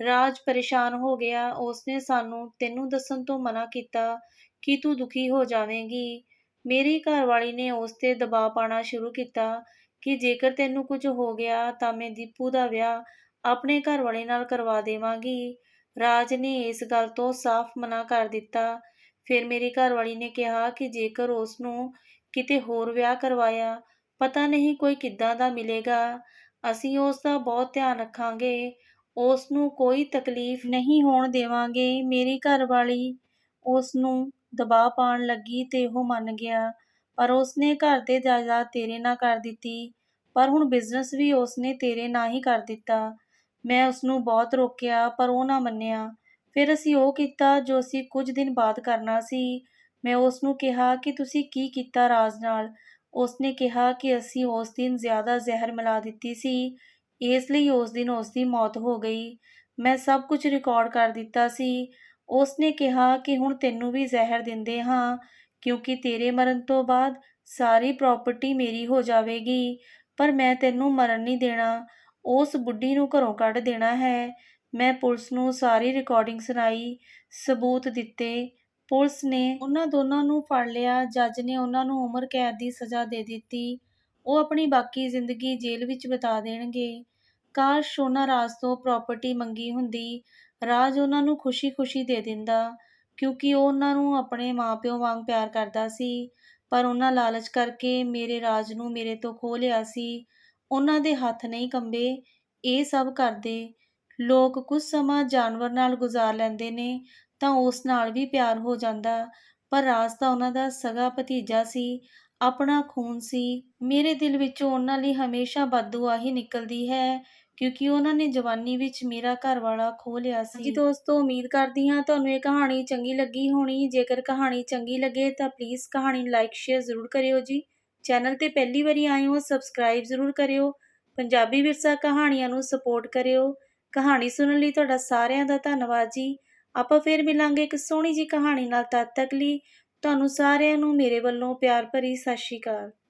ਰਾਜ ਪਰੇਸ਼ਾਨ ਹੋ ਗਿਆ। ਉਸਨੇ ਸਾਨੂੰ ਤੈਨੂੰ ਦੱਸਣ ਤੋਂ ਮਨਾ ਕੀਤਾ ਕਿ ਤੂੰ ਦੁਖੀ ਹੋ ਜਾਵੇਂਗੀ। ਮੇਰੀ ਘਰਵਾਲੀ ਨੇ ਉਸ 'ਤੇ ਦਬਾਅ ਪਾਉਣਾ ਸ਼ੁਰੂ ਕੀਤਾ ਕਿ ਜੇਕਰ ਤੈਨੂੰ ਕੁਝ ਹੋ ਗਿਆ ਤਾਂ ਮੈਂ ਦੀਪੂ ਦਾ ਵਿਆਹ ਆਪਣੇ ਘਰਵਾਲੇ ਨਾਲ ਕਰਵਾ ਦੇਵਾਂਗੀ। ਰਾਜ ਨੇ ਇਸ ਗੱਲ ਤੋਂ ਸਾਫ਼ ਮਨਾ ਕਰ ਦਿੱਤਾ। ਫਿਰ ਮੇਰੀ ਘਰਵਾਲੀ ਨੇ ਕਿਹਾ ਕਿ ਜੇਕਰ ਉਸ ਨੂੰ ਕਿਤੇ ਹੋਰ ਵਿਆਹ ਕਰਵਾਇਆ, ਪਤਾ ਨਹੀਂ ਕੋਈ ਕਿੱਦਾਂ ਦਾ ਮਿਲੇਗਾ। ਅਸੀਂ ਉਸ ਦਾ ਬਹੁਤ ਧਿਆਨ ਰੱਖਾਂਗੇ, ਉਸ ਨੂੰ ਕੋਈ ਤਕਲੀਫ ਨਹੀਂ ਹੋਣ ਦੇਵਾਂਗੇ। ਮੇਰੀ ਘਰਵਾਲੀ ਉਸ ਨੂੰ ਦਬਾਅ ਪਾਉਣ ਲੱਗੀ ਤੇ ਉਹ ਮੰਨ ਗਿਆ, ਪਰ ਉਸਨੇ ਘਰ ਤੇ ਜਾਇਦਾਦ ਤੇਰੇ ਨਾਂ ਕਰ ਦਿੱਤੀ, ਪਰ ਹੁਣ ਬਿਜ਼ਨਸ ਵੀ ਉਸਨੇ ਤੇਰੇ ਨਾਂ ਹੀ ਕਰ ਦਿੱਤਾ। ਮੈਂ ਉਸਨੂੰ ਬਹੁਤ ਰੋਕਿਆ, ਪਰ ਉਹ ਨਾ ਮੰਨਿਆ। ਫਿਰ ਅਸੀਂ ਉਹ ਕੀਤਾ ਜੋ ਅਸੀਂ ਕੁਝ ਦਿਨ ਬਾਅਦ ਕਰਨਾ ਸੀ। ਮੈਂ ਉਸ ਨੂੰ ਕਿਹਾ ਕਿ ਤੁਸੀਂ ਕੀ ਕੀਤਾ ਰਾਜ ਨਾਲ। ਉਸਨੇ ਕਿਹਾ ਕਿ ਅਸੀਂ ਉਸ ਦਿਨ ਜ਼ਿਆਦਾ ਜ਼ਹਿਰ ਮਿਲਾ ਦਿੱਤੀ ਸੀ, ਇਸ ਲਈ ਉਸ ਦਿਨ ਉਸ ਦੀ ਮੌਤ ਹੋ ਗਈ। ਮੈਂ ਸਭ ਕੁਝ ਰਿਕਾਰਡ ਕਰ ਦਿੱਤਾ ਸੀ। ਉਸਨੇ ਕਿਹਾ ਕਿ ਹੁਣ ਤੈਨੂੰ ਵੀ ਜ਼ਹਿਰ ਦਿੰਦੇ ਹਾਂ, ਕਿਉਂਕਿ ਤੇਰੇ ਮਰਨ ਤੋਂ ਬਾਅਦ ਸਾਰੀ ਪ੍ਰਾਪਰਟੀ ਮੇਰੀ ਹੋ ਜਾਵੇਗੀ, ਪਰ ਮੈਂ ਤੈਨੂੰ ਮਰਨ ਨਹੀਂ ਦੇਣਾ। ਉਸ ਬੁੱਢੀ ਨੂੰ ਘਰੋਂ ਕੱਢ ਦੇਣਾ ਹੈ। ਮੈਂ ਪੁਲਿਸ ਨੂੰ ਸਾਰੀ ਰਿਕਾਰਡਿੰਗ ਸੁਣਾਈ, ਸਬੂਤ ਦਿੱਤੇ। ਪੁਲਿਸ ਨੇ ਉਹਨਾਂ ਦੋਨਾਂ ਨੂੰ ਫੜ ਲਿਆ। ਜੱਜ ਨੇ ਉਹਨਾਂ ਨੂੰ ਉਮਰ ਕੈਦ ਦੀ ਸਜ਼ਾ ਦੇ ਦਿੱਤੀ। ਉਹ ਆਪਣੀ ਬਾਕੀ ਜ਼ਿੰਦਗੀ ਜੇਲ੍ਹ ਵਿੱਚ ਬਿਤਾ ਦੇਣਗੇ। ਕਾਸ਼ ਉਹਨਾਂ ਰਾਜ ਤੋਂ ਪ੍ਰਾਪਰਟੀ ਮੰਗੀ ਹੁੰਦੀ। ਰਾਜ ਉਹਨਾਂ ਨੂੰ ਖੁਸ਼ੀ-ਖੁਸ਼ੀ ਦੇ ਦਿੰਦਾ, ਕਿਉਂਕਿ ਉਹ ਉਹਨਾਂ ਨੂੰ ਆਪਣੇ ਮਾਂ-ਪਿਓ ਵਾਂਗ ਪਿਆਰ ਕਰਦਾ ਸੀ, ਪਰ ਉਹਨਾਂ ਲਾਲਚ ਕਰਕੇ ਮੇਰੇ ਰਾਜ ਨੂੰ ਮੇਰੇ ਤੋਂ ਖੋਹ ਲਿਆ ਸੀ। ਉਹਨਾਂ ਦੇ ਹੱਥ ਨਹੀਂ ਕੰਬੇ ਇਹ ਸਭ ਕਰਦੇ। ਲੋਕ ਕੁਝ ਸਮਾਂ ਜਾਨਵਰ ਨਾਲ ਗੁਜ਼ਾਰ ਲੈਂਦੇ ਨੇ ਤਾਂ ਉਸ ਨਾਲ ਵੀ ਪਿਆਰ ਹੋ ਜਾਂਦਾ, ਪਰ ਰਾਜ ਤਾਂ ਉਹਨਾਂ ਦਾ ਸਗਾ ਭਤੀਜਾ ਸੀ, ਆਪਣਾ ਖੂਨ ਸੀ। ਮੇਰੇ ਦਿਲ ਵਿੱਚੋਂ ਉਹਨਾਂ ਲਈ ਹਮੇਸ਼ਾ ਬਦਦੁਆ ਹੀ ਨਿਕਲਦੀ ਹੈ, ਕਿਉਂਕਿ ਉਹਨਾਂ ਨੇ ਜਵਾਨੀ ਵਿੱਚ ਮੇਰਾ ਘਰਵਾਲਾ ਖੋਹ ਲਿਆ ਸੀ। ਜੀ ਦੋਸਤੋ, ਉਮੀਦ ਕਰਦੀ ਹਾਂ ਤੁਹਾਨੂੰ ਇਹ ਕਹਾਣੀ ਚੰਗੀ ਲੱਗੀ ਹੋਣੀ। ਜੇਕਰ ਕਹਾਣੀ ਚੰਗੀ ਲੱਗੇ ਤਾਂ ਪਲੀਜ਼ ਕਹਾਣੀ ਨੂੰ ਲਾਈਕ ਸ਼ੇਅਰ ਜ਼ਰੂਰ ਕਰਿਓ ਜੀ। ਚੈਨਲ 'ਤੇ ਪਹਿਲੀ ਵਾਰੀ ਆਏ ਹੋ, ਸਬਸਕ੍ਰਾਈਬ ਜ਼ਰੂਰ ਕਰਿਓ। ਪੰਜਾਬੀ ਵਿਰਸਾ ਕਹਾਣੀਆਂ ਨੂੰ ਸਪੋਰਟ ਕਰਿਓ। ਕਹਾਣੀ ਸੁਣਨ ਲਈ ਤੁਹਾਡਾ ਸਾਰਿਆਂ ਦਾ ਧੰਨਵਾਦ ਜੀ। ਆਪਾਂ ਫਿਰ ਮਿਲਾਂਗੇ ਇੱਕ ਸੋਹਣੀ ਜਿਹੀ ਕਹਾਣੀ ਨਾਲ। ਤਦ ਤੱਕ ਲਈ ਤੁਹਾਨੂੰ ਸਾਰਿਆਂ ਨੂੰ ਮੇਰੇ ਵੱਲੋਂ ਪਿਆਰ ਭਰੀ ਸਤਿ ਸ਼੍ਰੀ ਅਕਾਲ।